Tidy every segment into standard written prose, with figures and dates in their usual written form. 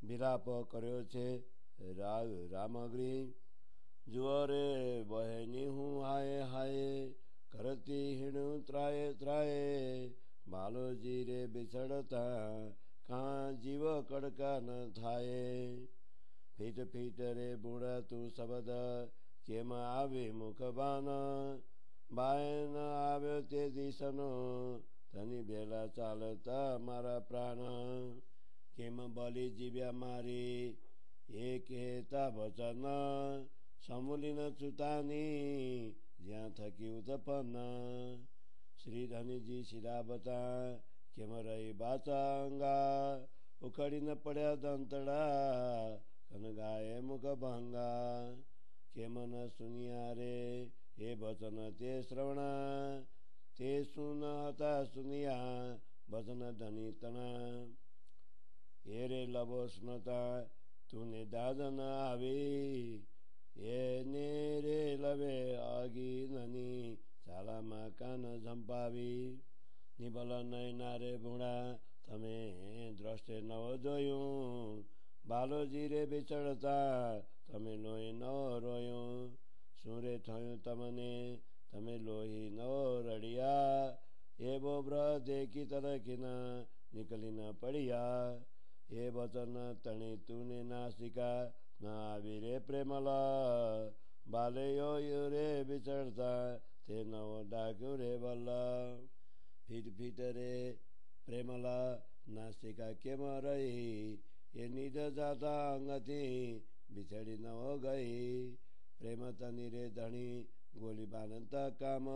વિલાપ કર્યો છે રામગૃહ જુઓ રે બહેની હું હાય હાય કરતી હીણું ત્રાએ ત્રાએ બાલોજી રે બિછડતા કાં જીવ કડકા ન થાય ફીટ ફીટ રે બુડા તું શબ્દ કેમ આવે મુખબાન બાય ન આવ્યો તે દિશનો તની બેલા ચાલતા મારા પ્રાણ કેમ બલી જીવ્યા મારી એક હેતા વચન સમૂલી ન ચૂતાની જ્યાં થકી ઉતપન્ન શ્રી ધનજી શિરાબતા કેમ રહી બાચાંગા ઉખડી ન પડ્યા દંતડા કનગાએ મુખ ભંગા કેમ ન સુનિયા રે એ વચન તે શ્રવણ તે સુન હતા સુનિયા વચન ધની તણા એ રે લબો સ્મતા તુને દાદ ન આવી એને રે લવે આગી નની ચાલામાં કાન ઝંપાવી નિબલ નયના રે ભૂણા તમે દ્રષ્ટે નવ જોયું બાલોજી રે બિચડતા તમે લોહી નવ રોયું શું રે થયું તમને તમે લોહી નવ રડિયા એવો બ્રહ દેખી તરકીના નીકળી ન પડ્યા એ વચન તણી તુને નાસિકા ના આવી રે પ્રેમલા બાલયો રે બિચડતા તે નવો ડાક્યું રે બલ્લા ફીટ ફીટ રે પ્રેમલા નાસિકા કેમ રહી એ નિજ જાતા અંગથી बिछड़ी न हो गई प्रेम तनी रे धनी गोली बानंता काम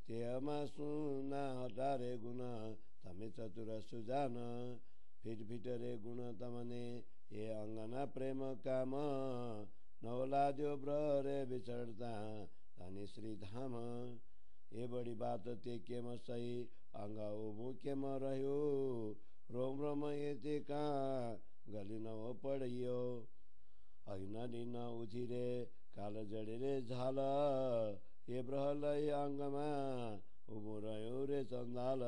ते अमा सुना हटारे गुण तमे चतुर सुजान फिट फिट रे गुण तमने ये अंगना प्रेम काम नवलाद्यो ब्र रे बिछड़ता धनी श्री धाम ये बड़ी बात ते केम सही अंग उभू केम रह्यो रोम रोम ये ते का गली न हो पड़ियो अग्नि न उधिरे काल जड़े रे झाल ये ब्रहलय अंगमा उभो रह्यो रे चंदाल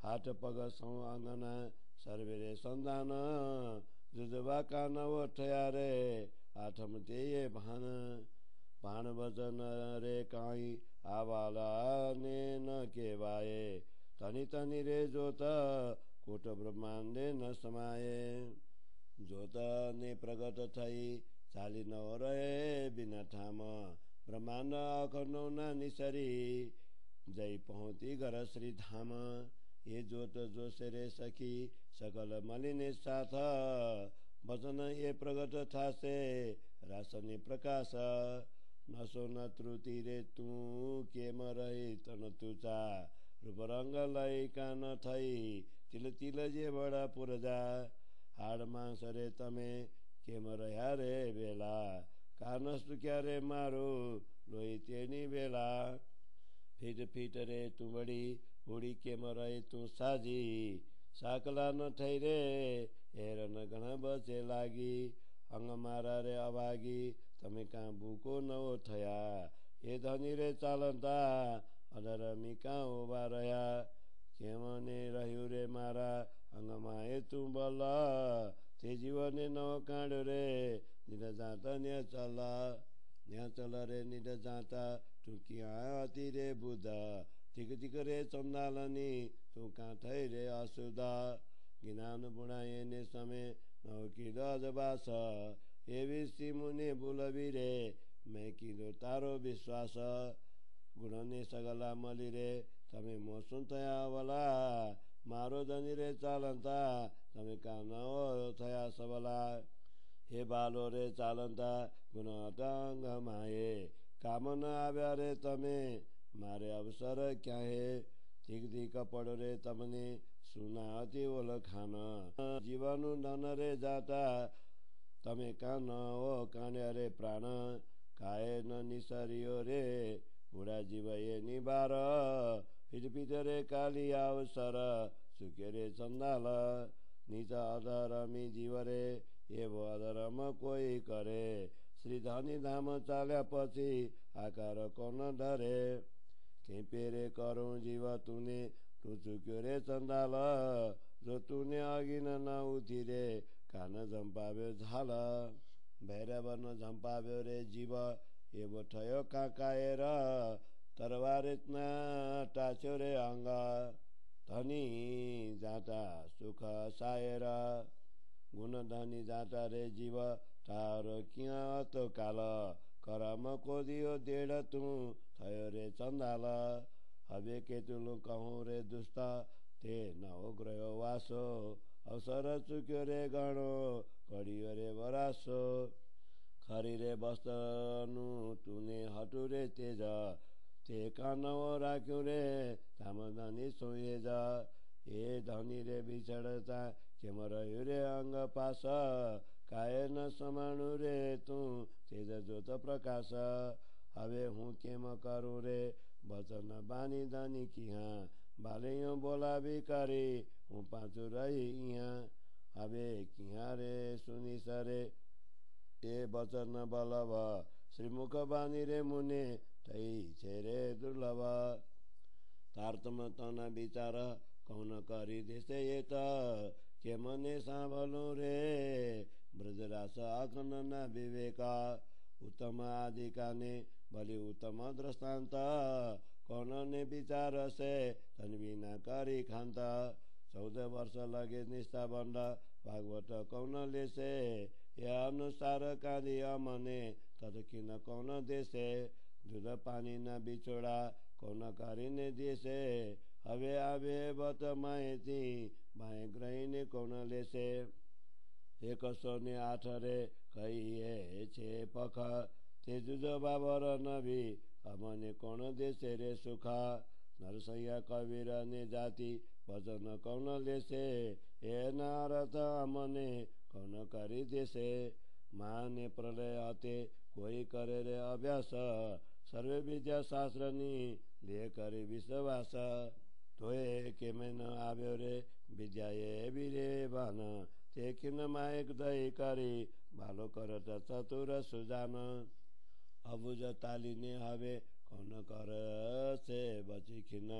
हाथ पग सौ अंगना सर्वे रे संधान जुजबा कान उठया रे आठम ते ये भान भान वचन रे काई आवाला ने न केवाए तनी तनी रे जोत कोट ब्रह्मांडे न समाये जोत ने प्रगट थई चाली न रहे बिना ठाम ब्रह्मांड अखनो न निसरी जय पहुँची घर श्री धाम ये जोत जो रे सखी सकल मलिने साथ वचन ये प्रगट था से रासने प्रकाश नसो न त्रुति रे तू केम रही तन तुचा रूप रंग लय कान थई तिल तिल जे बड़ा पुरजा हाड मांस रे तमे केम रह्या रे बेला कारण सुक्या रे मारो लोही तेनी बेला फिट फिट रे तू बड़ी उड़ी केम रहे तू साजी साकला न थई रे हेरन गण बचे लागी अंग मारा रे अभागी तमे का भूको न थया ये धनी रे चालंता अदर मी का उभा रह्या केम ने रह्यो रे मारा अंग माए तू बला ते जीवने न कांड रे निद जाता न्या चल रे निद जाता तू किया अति रे बुधा तिक तिक रे चंदालनी तू का थई रे असुदा गिनान बुढ़ाए ने समय नौ की दजबास ये विषि मुनि बुलबी रे मैं की दो तारो विश्वास गुण ने सगला मली रे तमे मोसुन तया वाला मारो धनी रे चालंता तमे का न थया सबला हे बालो रे चालंता गुण अटंग माये काम न आव्या रे तमे मारे अवसर क्या है ठीक ठीक पड़ो रे तमने सुना अति ओल खान जीवन धन रे जाता तमे का न ओ कान्या रे प्राण काए न निसरियो रे बुढ़ा जीव ये निबार फिर रे काली अवसर सुके रे चंदाल निज अधरमी जीव रे एवो अधरम कोई करे श्री धनी धाम चाल्या पछि आकार कोन डरे के पेरे करो जीव तूने तू चुक्यो रे चंदाल जो तूने अगिन न उठी रे कान झम्पाव्यो झाल भैरवन झम्पाव्यो रे जीव ए बोठयो काकाएर तरवारेतना टाच्यो रे अङ्ग धनी जाँटा सुख साएर गुण धनी जाँटा रे जीव तारो किया तो काल करम कोदियो डेढ तू थयो रे चन्दाल हबे केतुलु कहूँ रे दुष्ट ते नउग्रयो वासो अवसर चुक्यो रे गणो कडियो रे बरासो खरी रे बस्तनु तुने हटु रे तेज ते कानव राख्यौ रे ताम धनी सोएज ए धनी रे बिछडता केमर रे अङ्ग पास काए न समाणु रे तू तेज ज्योत प्रकाश हवे हूँ केम करू रे वचन बानी धनी किहा बाले बोला बिकारी हूँ पाँचु रही यहाँ हवे किहा रे सुनि सरे ए वचन बलभ श्रीमुख बानी रे मुने तै छेरे दुर्लभ तारतम तन विचार कौन करी देशे ये त के मने साँभलु रे ब्रजरास अखन न विवेक उत्तम आदि काने बलि उत्तम दृष्टान्त कौन ने विचार से तन बिना करी खान्त 14 वर्ष लगे निष्ठा बन्द भागवत कौन लेसे या अनुसार काली अमने तत किन कौन देशे दूध पानी न बिछोड़ा कौन करिने देशे हवे आवे बत माएती बाए ग्रहिने कौन लेसे 108 रे कहिए छे पख ते जुज बाबर नबी अमने कौन देशे रे सुख नरसैया कबीर ने जाति भजन कौन लेसे ए नारद अमने कौन करी देशे माने प्रलय अते कोई करे रे अभ्यास सर्वे विद्या शास्त्र नि ले करे विश्वास तोए के में न आव्यो रे विद्या ये बिरे बान ते किन मायक दही करी भालो करत चतुर सुजान अबुझ तालिने हवे कौन कर से बची खिन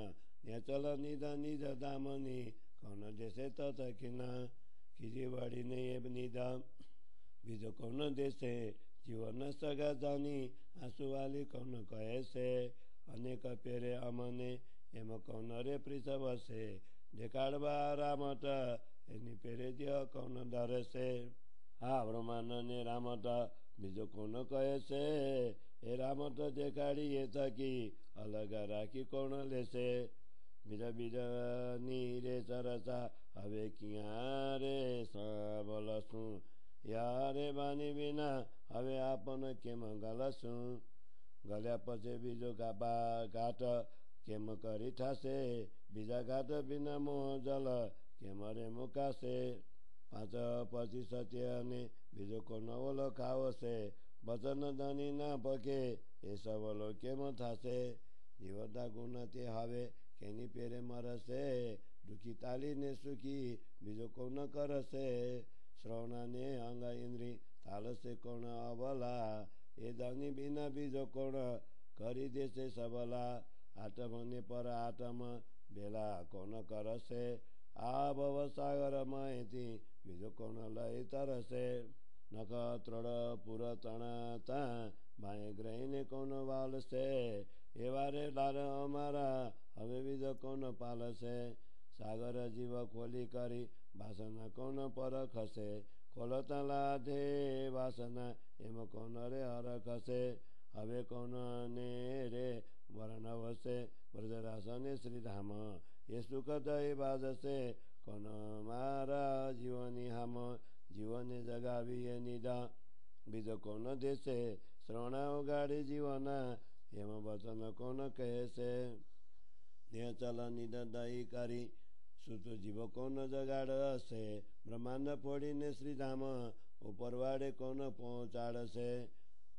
चल निध निज दामनी कौन देशे तत किन किजी बड़ी नहीं निध बीजो कौन देशे जीवन सगा जानी आंसुवाली कौन कहे से अनेक पेरे अमने एम कौन रे पृथव से देखाड़वा रामट एनी पेरे दियो कौन डर से हा ब्रह्मान ने रामट बीजो कौन कहे से ए रामट देखाड़ी ये थकी अलग राखी कौन लेसे बिर बिर नीरे सरसा हवे किया रे सबलसु यारे बानी बिना हवे आपन केम गलसु गल्या पछि बिजो गाबा घाट केम करी ठासे बिजा घाट बिना मोह जल केम रे मुकासे 5 पछि सत्य ने बिजो को नवलो खाओ से वचन धनी ना पके ए सबलो केम थासे जीवता गुण ते हवे केनी पेरे मरसे दुखी ताली ने सुखी बिजो को न करसे श्रवणा ने अंग इंद्री ताल से कोण अबला ए धनी बिना बीजो कोण करी देसे सबला आटम ने पर आटम बेला कोण करसे आ भव सागर मायती बीजो कोण लय तरसे नख त्रोड़ पुर तणता बाए ग्रहिने कोण वाल से एवारे लार हमारा हवे बीजो कोण पाल से सागर जीव खोली करी वासना कौन पर खसे खोलतला दे वासना एम कौन रे हर खसे हवे कौन ने रे वर्ण वसे ब्रजरासने श्रीधाम ये सुख दय बाजसे कौन मारा जीवनी हम जीवने जगावी निदा बीज कौन देशे श्रवणा गाड़ी जीवना एम वचन कौन कहे से चल निद दही करी सुत जीव कौन जगाड़ से ब्रह्मांड फोड़ीने श्रीधाम उपरवाड़े कौन पहुँचाड़ से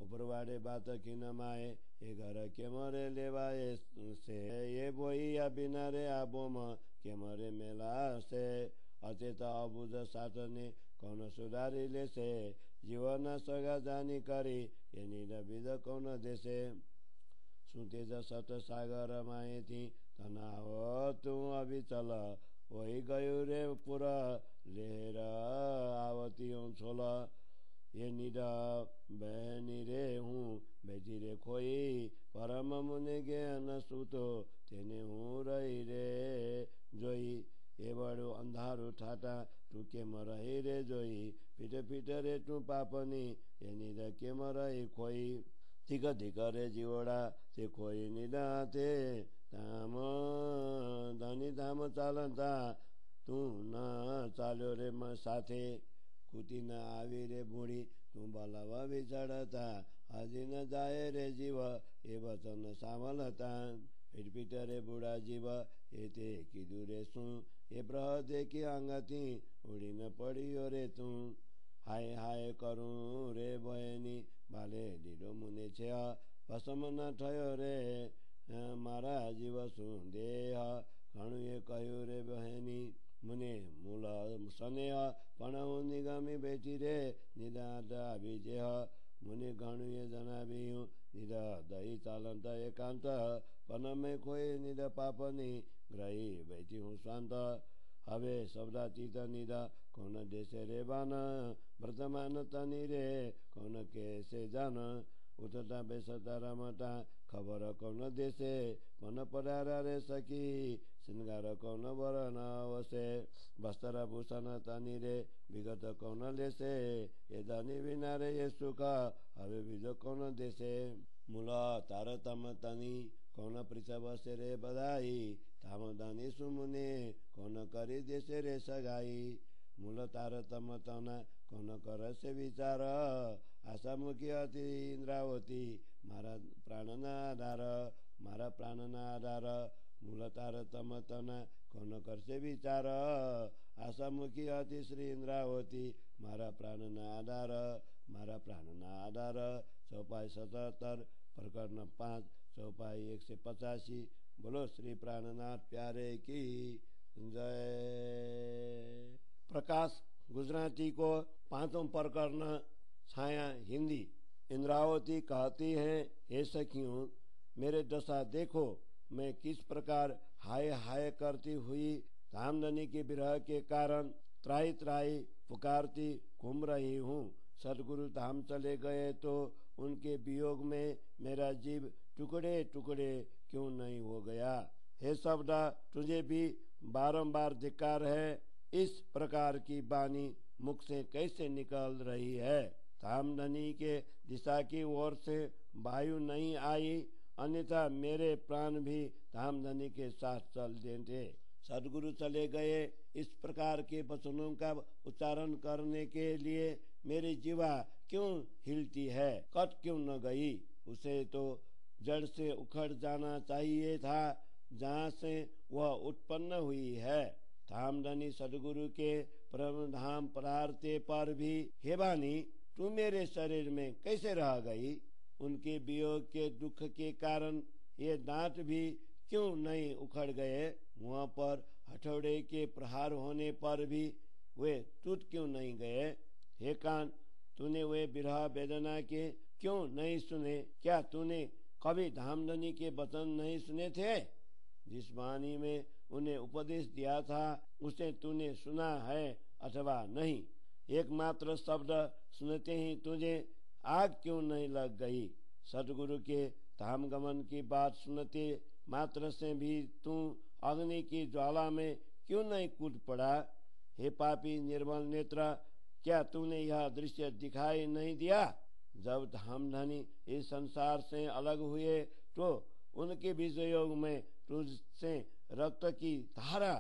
उपरवाड़े बात किन माए ये घर के मरे लेवाए से ये बोई या बिना रे आबोम के मरे मेला से अचेत अबुझ साटने कौन सुधारी ले से जीवन सगा जानी करी ये निरविध कौन देशे सुतेज सत सागर माए थी तनाव तू अभी चल वही गयो रे पुरा लेर आवत कहती हूँ छोला ये निरा बहनी रे हूँ बेटी रे खोई परम मुनि ज्ञान सुतो तेने हूँ रही रे जोई ये बड़ो अंधारू ठाटा तू केम रही रे जोई पीठ पीठ रे तू पापनी ये निरा केम रही खोई धिक धिक रे जीवड़ा ते खोई निरा ते धाम धनी धाम चालता तू न चाल्यो रे म साथे कुटी न आवी रे बूढ़ी तू बलवा बिछड़ता हजी न जाए रे जीव ये वचन सामलता फिर पीट रे बूढ़ा जीव ये ते कीधु रे सू ये ब्रह देखी अंगती उड़ी न पड़ियो रे तू हाय हाय करूँ रे बहनी बाले डीडो मुने छे भसम न ठयो रे मारा जीव सु देह घणु ये कहु रे बहनी मुने मूल स्नेह पण निगमी बेटी रे निदा विजय मुनि घणु ये जनाबियु निद दही चालंत एकांत पन में खोए निद पापनी ग्रही बैठी हूँ शांत हवे शब्दातीत निद कौन देशे रे बान वर्तमान तनी रे कौन कैसे जान उठता बेसता रमता खबर कौन देशे मन परारा रे सकी श्रृंगार कौन वरण अवसे वस्त्र भूषण तनी रे विगत कौन लेसे ये धनी बिना रे ये सुख हवे बीज कौन देशे मूल तारतम तनी कौन पृथव से रे बधाई ताम धनी सुमुने कौन करी देशे रे सगाई मूल तारतम तना कौन कर से विचार आशा मुखी अति इंद्रावती मारा प्राण नाधार मूल तारतम तना कौन कर से विचार आशा मुखी अति श्री इंद्रावती मारा प्राण नाधार चौपाई 77 प्रकरण 5 चौपाई 185 बोलो श्री प्राणनाथ प्यारे की जय। प्रकाश गुजराती को 5वां प्रकरण छाया हिंदी। इंद्रावती कहती है हे सखियों मेरे दशा देखो मैं किस प्रकार हाय हाय करती हुई धामधनी के विरह के कारण त्राही त्राही पुकारती घूम रही हूँ। सदगुरु धाम चले गए तो उनके वियोग में मेरा जीव टुकड़े टुकड़े क्यों नहीं हो गया। हे सबदा तुझे भी बारंबार धिक्कार है इस प्रकार की वाणी मुख से कैसे निकल रही है। धामधनी के दिशा की ओर से वायु नहीं आई अन्यथा मेरे प्राण भी धामधनी के साथ चल देते। सदगुरु चले गए इस प्रकार के वचनों का उच्चारण करने के लिए मेरी जीवा क्यों हिलती है, कट क्यों न गई। उसे तो जड़ से उखड़ जाना चाहिए था जहाँ से वह उत्पन्न हुई है। धामधनी सदगुरु के परम धाम पधारते पर भी हे वाणी तू मेरे शरीर में कैसे रह गई। उनके वियोग के दुख के कारण ये दांत भी क्यों नहीं उखड़ गए। मुँह पर हथौड़े के प्रहार होने पर भी वे टूट क्यों नहीं गए। हे कान तूने वे विरह वेदना के क्यों नहीं सुने। क्या तूने कभी धामधनी के वचन नहीं सुने थे। जिस वाणी में उन्हें उपदेश दिया था उसे तूने सुना है अथवा नहीं। एकमात्र शब्द सुनते ही तुझे आग क्यों नहीं लग गई। सदगुरु के धाम गमन की बात सुनते मात्र से भी तू अग्नि की ज्वाला में क्यों नहीं कूद पड़ा। हे पापी निर्मल नेत्र क्या तूने यह दृश्य दिखाई नहीं दिया। जब धामधनी इस संसार से अलग हुए तो उनके विजयोग में तुझसे रक्त की धारा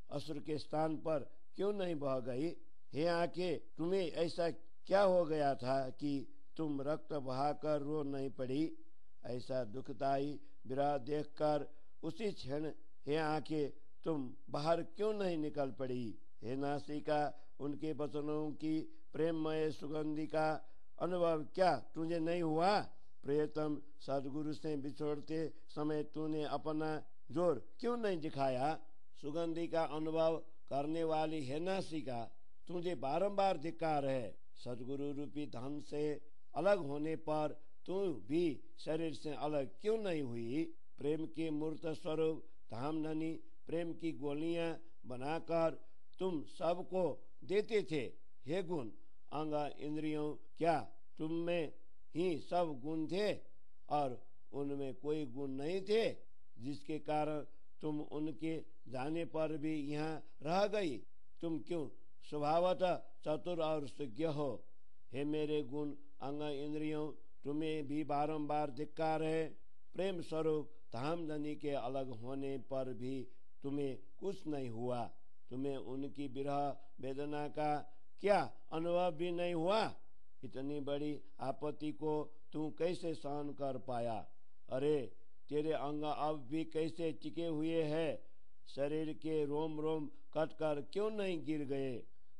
असुर के स्थान पर क्यों नहीं बह गई। हे आंखें तुम्हें ऐसा क्या हो गया था कि तुम रक्त बहाकर रो नहीं पड़ी। ऐसा दुखदायी विरह देखकर उसी क्षण हे आंखें तुम बाहर क्यों नहीं निकल पड़ी। हे नासिका उनके वचनों की प्रेममय सुगंधि का अनुभव क्या तुझे नहीं हुआ। प्रियतम सदगुरु से बिछोड़ते समय तूने अपना जोर क्यों नहीं दिखाया। सुगंधि का अनुभव करने वाली हे नासिका तुझे बारंबार धिक्कार है। सदगुरु रूपी धन से अलग होने पर तू भी शरीर से अलग क्यों नहीं हुई। प्रेम के मूर्त स्वरूप धामधनी प्रेम की गोलियां बनाकर तुम सबको देते थे। हे गुण अंग इंद्रियों, क्या तुम में ही सब गुण थे और उनमें कोई गुण नहीं थे, जिसके कारण तुम उनके जाने पर भी यहाँ रह गई? तुम क्यों स्वभावतः चतुर और सुज्ञ हो? हे मेरे गुण अंग इंद्रियों, तुम्हें भी बारंबार धिक्कार है। प्रेम स्वरूप धामधनी के अलग होने पर भी तुम्हें कुछ नहीं हुआ। तुम्हें उनकी विरह वेदना का क्या अनुभव भी नहीं हुआ? इतनी बड़ी आपत्ति को तू कैसे सहन कर पाया? अरे तेरे अंग अब भी कैसे टिके हुए हैं? शरीर के रोम रोम कटकर क्यों नहीं गिर गए?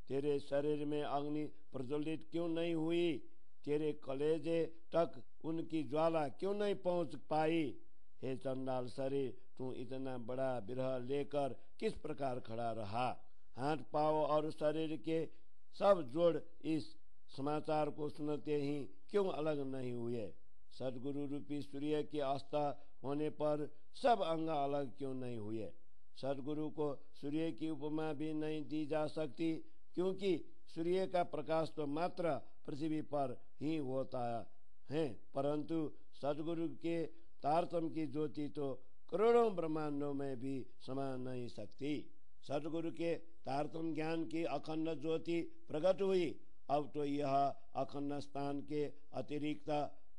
तेरे शरीर में अग्नि प्रज्वलित क्यों नहीं हुई? तेरे कलेजे तक उनकी ज्वाला क्यों नहीं पहुंच पाई? हे चंडाल शरीर, तू इतना बड़ा विरह लेकर किस प्रकार खड़ा रहा? हाथ पांव और शरीर के सब जोड़ इस समाचार को सुनते ही क्यों अलग नहीं हुए? सदगुरु रूपी सूर्य के अस्त होने पर सब अंग अलग क्यों नहीं हुए? सदगुरु को सूर्य की उपमा भी नहीं दी जा सकती, क्योंकि सूर्य का प्रकाश तो मात्र पृथ्वी पर ही होता है, परंतु सदगुरु के तारतम्य की ज्योति तो करोड़ों ब्रह्मांडों में भी समा नहीं सकती। सदगुरु के तारतम्य ज्ञान की अखंड ज्योति प्रकट हुई। अब तो यह अखंड स्थान के अतिरिक्त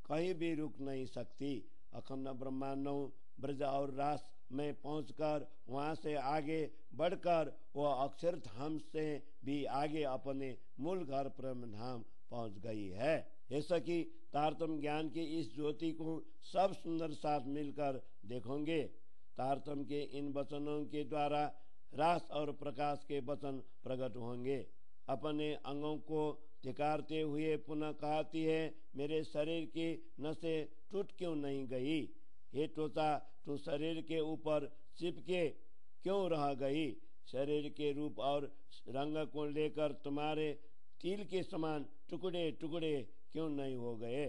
कहीं भी रुक नहीं सकती। अखंड ब्रह्मांडों ब्रज और रास में पहुंचकर वहां से आगे बढ़कर वह अक्षर धाम से भी आगे अपने मूल घर ब्रह्म धाम पहुंच गई है। ऐसा कि तारतम्य ज्ञान की इस ज्योति को सब सुंदर साथ मिलकर देखोगे। तारतम्य के इन वचनों के द्वारा रास और प्रकाश के वचन प्रकट होंगे। अपने अंगों को धिकारते हुए पुनः कहती है, मेरे शरीर की नसें टूट क्यों नहीं गई? हे त्वचा, तू शरीर के ऊपर चिपके क्यों रह गई? शरीर के रूप और रंग को लेकर तुम्हारे तिल के समान टुकड़े टुकड़े क्यों नहीं हो गए?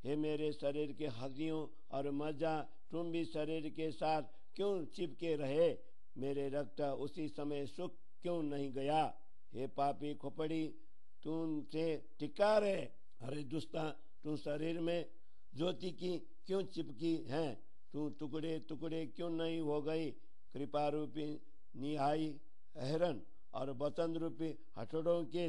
हे मेरे शरीर के हड्डियों और मज्जा, तुम भी शरीर के साथ क्यों चिपके रहे? मेरे रक्त उसी समय सूख क्यों नहीं गया? हे पापी खोपड़ी, तुमसे धिक्कार है। अरे दुष्टा, तू शरीर में ज्योति की क्यों चिपकी है? तू टुकड़े टुकड़े क्यों नहीं हो गई? कृपा रूपी निहाई हिरण और वचन रूपी हथौड़ों के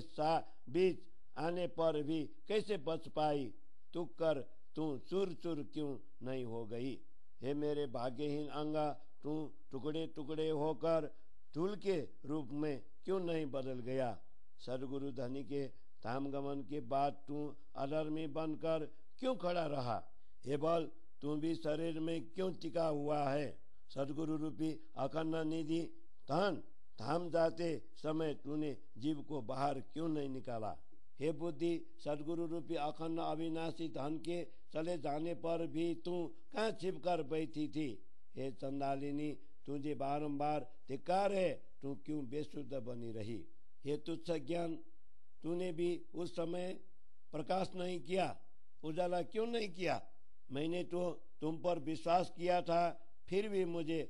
बीच आने पर भी कैसे बच पाई? तुक कर तू चूर चूर क्यों नहीं हो गई? हे मेरे भाग्यहीन अंगा, तू टुकड़े टुकड़े होकर धूल के रूप में क्यों नहीं बदल गया? सदगुरु धनी के धाम गमन के बाद तू अधर्मी बनकर क्यों खड़ा रहा? हे बल, तू भी शरीर में क्यों टिका हुआ है? सदगुरु रूपी अखंड निधि धन धाम जाते समय तूने जीव को बाहर क्यों नहीं निकाला? हे बुद्धि, सदगुरु रूपी अखंड अविनाशी धन के चले जाने पर भी तू कहाँ छिप कर बैठी थी? हे चंडालिनी, तुझे बारंबार धिक्कार है, तू क्यों बेशुद्ध बनी रही? हे तुच्छ ज्ञान, तूने भी उस समय प्रकाश नहीं किया, उजाला क्यों नहीं किया? मैंने तो तुम पर विश्वास किया था, फिर भी मुझे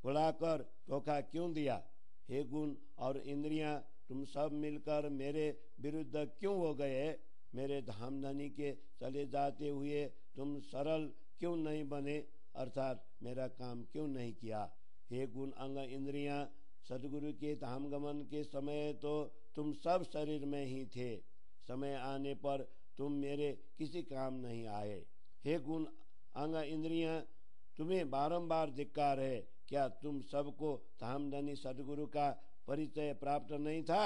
भुलाकर धोखा क्यों दिया? हे गुण और इंद्रियां, तुम सब मिलकर मेरे विरुद्ध क्यों हो गए? मेरे धामधनी के चले जाते हुए तुम सरल क्यों नहीं बने, अर्थात मेरा काम क्यों नहीं किया? हे गुण अंग इंद्रियां, सदगुरु के धाम गमन के समय तो तुम सब शरीर में ही थे, समय आने पर तुम मेरे किसी काम नहीं आए। हे गुण अंग इंद्रियां, तुम्हें बारंबार धिक्कार है। क्या तुम सबको धामधनी सदगुरु का परिचय प्राप्त नहीं था?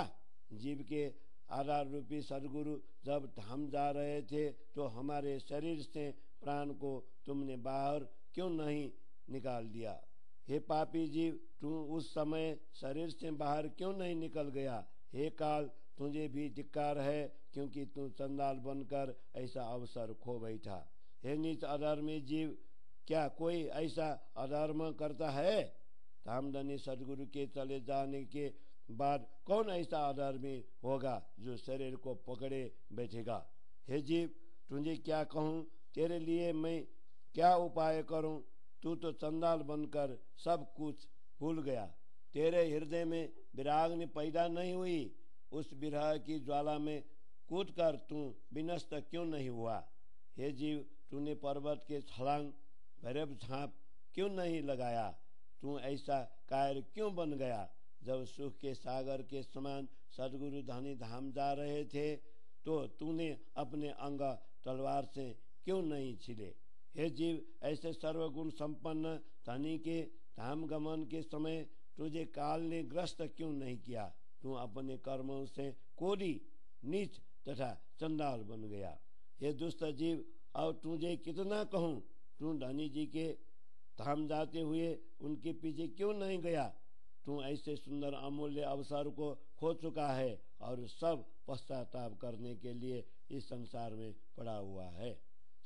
जीव के आधार रूपी सदगुरु जब धाम जा रहे थे तो हमारे शरीर से प्राण को तुमने बाहर क्यों नहीं निकाल दिया? हे पापी जीव, तू उस समय शरीर से बाहर क्यों नहीं निकल गया? हे काल, तुझे भी धिक्कार है, क्योंकि तू चंडाल बनकर ऐसा अवसर खो बैठा। हे नीच अधर्मी जीव, क्या कोई ऐसा अधर्म करता है? धामधनी सदगुरु के चले जाने के बाद कौन ऐसा अधर्मी होगा जो शरीर को पकड़े बैठेगा? हे जीव, तुझे क्या कहूँ, तेरे लिए मैं क्या उपाय करूँ? तू तो चंडाल बनकर सब कुछ भूल गया। तेरे हृदय में विराग्नि पैदा नहीं हुई। उस विरह की ज्वाला में कूद कर तू विनष्ट क्यों नहीं हुआ? हे जीव, तूने पर्वत के छलांग भैरव झांप क्यों नहीं लगाया? तू ऐसा कायर क्यों बन गया? जब सुख के सागर के समान सदगुरु धनी धाम जा रहे थे तो तूने अपने अंग तलवार से क्यों नहीं छिले? हे जीव, ऐसे सर्वगुण संपन्न धनी के धाम गमन के समय तुझे काल ने ग्रस्त क्यों नहीं किया? तू अपने कर्मों से कोरी, नीच तथा चंडाल बन गया। हे दुष्ट जीव, अब तुझे कितना कहूँ, तू धनी जी के धाम जाते हुए उनके पीछे क्यों नहीं गया? तू ऐसे सुंदर अमूल्य अवसर को खो चुका है और सब पश्चाताप करने के लिए इस संसार में पड़ा हुआ है।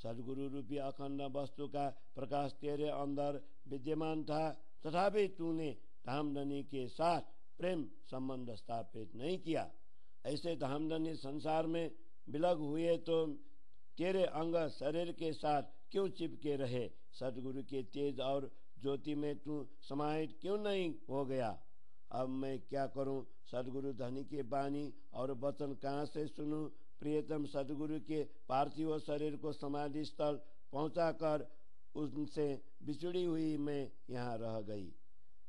सदगुरु रूपी अखंड वस्तु का प्रकाश तेरे अंदर विद्यमान था, तथापि तूने धामधनी के साथ प्रेम संबंध स्थापित नहीं किया। ऐसे धामधनी संसार में विलग हुए तो तेरे अंग शरीर के साथ क्यों चिपके रहे? सदगुरु के तेज और ज्योति में तू समाहित क्यों नहीं हो गया? अब मैं क्या करूं? सदगुरु धनी के वाणी और वचन कहाँ से सुनूं? प्रियतम सदगुरु के पार्थिव शरीर को समाधि स्थल पहुंचाकर उनसे बिछड़ी हुई मैं यहाँ रह गई।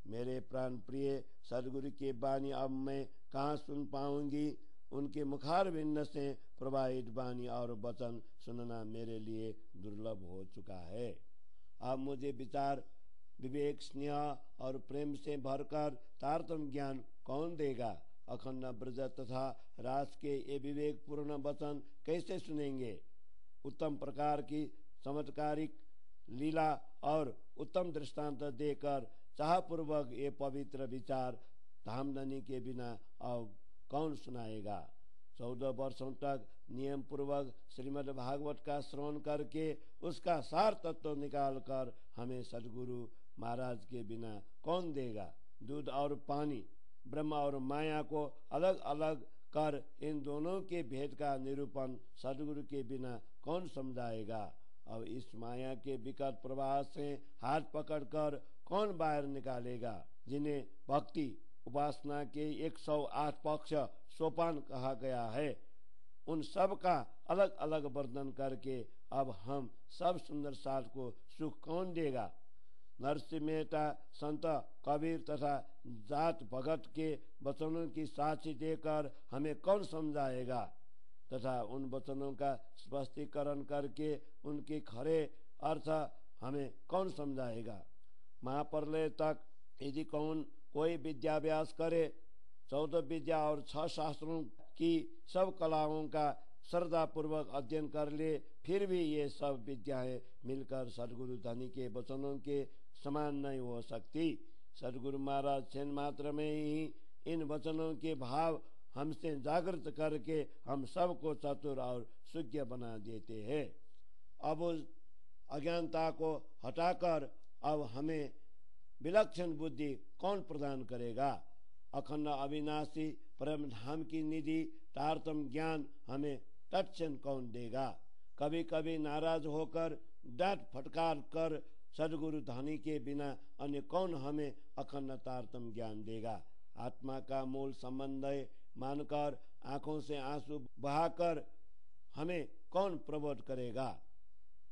मेरे प्राण प्रिय सदगुरु के वाणी अब मैं कहाँ सुन पाऊंगी? उनके मुखारविंद से प्रवाहित वाणी और वचन सुनना मेरे लिए दुर्लभ हो चुका है। अब मुझे विचार, विवेक, स्नेह और प्रेम से भरकर तारतम्य ज्ञान कौन देगा? अखंड ब्रज तथा रास के ये विवेक पूर्ण वचन कैसे सुनेंगे? उत्तम प्रकार की चमत्कारिक लीला और उत्तम दृष्टांत देकर चाहपूर्वक ये पवित्र विचार धामधनी के बिना अब कौन सुनाएगा? 14 वर्षों तक नियम पूर्वक श्रीमद् भागवत का श्रवण करके उसका सार तत्व निकाल कर हमें सदगुरु महाराज के बिना कौन देगा? दूध और पानी, ब्रह्म और माया को अलग अलग कर इन दोनों के भेद का निरूपण सदगुरु के बिना कौन समझाएगा? अब इस माया के विकट प्रवाह से हाथ पकड़कर कौन बाहर निकालेगा? जिन्हें भक्ति उपासना के 108 पक्ष सोपान कहा गया है, उन सब का अलग अलग वर्णन करके अब हम सब सुंदर साथ को सुख कौन देगा? नरसिंह मेहता, संत कबीर तथा जात भगत के वचनों की साक्षी देकर हमें कौन समझाएगा तथा उन वचनों का स्पष्टीकरण करके उनके खरे अर्थ हमें कौन समझाएगा? महाप्रलय तक यदि कोई विद्याभ्यास करे, 14 विद्या और 6 शास्त्रों की सब कलाओं का श्रद्धा पूर्वक अध्ययन कर ले, फिर भी ये सब विद्याएं मिलकर सदगुरु धनी के वचनों के समान नहीं हो सकती। सदगुरु महाराज क्षण मात्र में ही इन वचनों के भाव हमसे जागृत करके हम सबको चतुर और सुज्ञ बना देते हैं। अब उस अज्ञानता को हटाकर अब हमें विलक्षण बुद्धि कौन प्रदान करेगा? अखंड अविनाशी परम धाम की निधि तारतम्य ज्ञान हमें तत्क्षण कौन देगा? कभी कभी नाराज होकर डांट फटकार कर सदगुरु धनी के बिना अन्य कौन हमें अखंड तारतम्य ज्ञान देगा? आत्मा का मूल संबंध मानकर आंखों से आंसू बहाकर हमें कौन प्रबोध करेगा?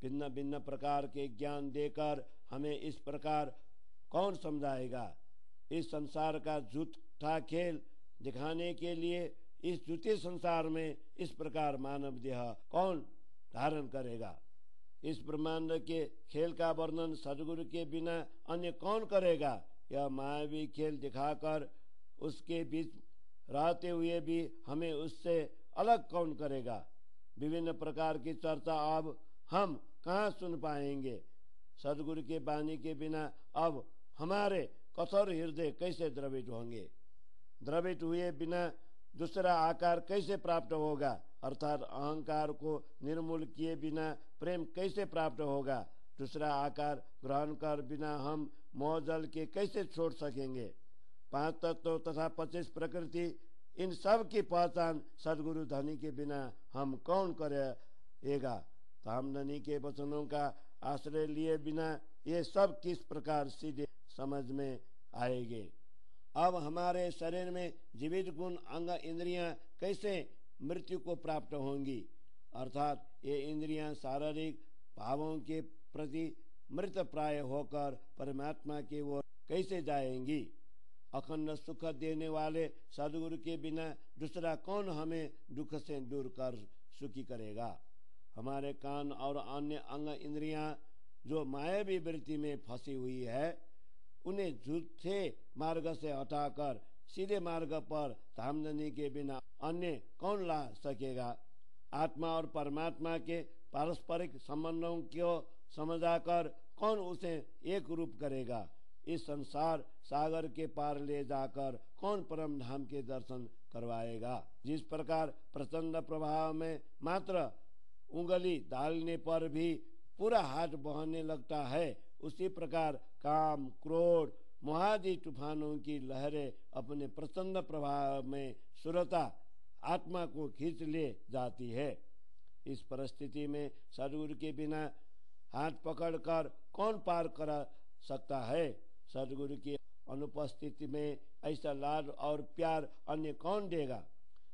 भिन्न भिन्न प्रकार के ज्ञान देकर हमें इस प्रकार कौन समझाएगा? इस संसार का झूठा खेल दिखाने के लिए इस झूठे संसार में इस प्रकार मानव देह कौन धारण करेगा? इस ब्रह्मांड के खेल का वर्णन सदगुरु के बिना अन्य कौन करेगा? यह मायावी खेल दिखाकर उसके बीच रहते हुए भी हमें उससे अलग कौन करेगा? विभिन्न प्रकार की चर्चा अब हम कहाँ सुन पाएंगे? सदगुरु के वाणी के बिना अब हमारे कठोर हृदय कैसे द्रवित होंगे? द्रवित हुए बिना दूसरा आकार कैसे प्राप्त होगा? अर्थात अहंकार को निर्मूल किए बिना प्रेम कैसे प्राप्त होगा? दूसरा आकार ग्रहण कर बिना हम मोह जल के कैसे छोड़ सकेंगे? 5 तत्व तथा 25 प्रकृति, इन सब की पहचान सदगुरु धनी के बिना हम कौन करेगा? धामधनी के वचनों का आश्रय लिए बिना ये सब किस प्रकार सीधे समझ में आएंगे? अब हमारे शरीर में जीवित गुण अंग इंद्रियां कैसे मृत्यु को प्राप्त होंगी, अर्थात ये इंद्रियां शारीरिक भावों के प्रति मृत प्राय होकर परमात्मा की ओर कैसे जाएंगी। अखंड सुख देने वाले सदगुरु के बिना दूसरा कौन हमें दुख से दूर कर सुखी करेगा। हमारे कान और अन्य अंग इंद्रियां जो मायावी वृत्ति में फंसी हुई है, उन्हें झूठे मार्ग से हटाकर सीधे मार्ग पर धाम देने के बिना अन्य कौन ला सकेगा। आत्मा और परमात्मा के पारस्परिक संबंधों को समझाकर कौन उसे एक रूप करेगा। इस संसार सागर के पार ले जाकर कौन परम धाम के दर्शन करवाएगा। जिस प्रकार प्रचंड प्रभाव में मात्र उंगली डालने पर भी पूरा हाथ बहने लगता है, उसी प्रकार काम, क्रोध, मोहादि तूफानों की लहरें अपने प्रचंड प्रभाव में सुरता आत्मा को खींच ले जाती है। इस परिस्थिति में सदगुरु के बिना हाथ पकड़कर कौन पार करा सकता है। सदगुरु की अनुपस्थिति में ऐसा लाड और प्यार अन्य कौन देगा।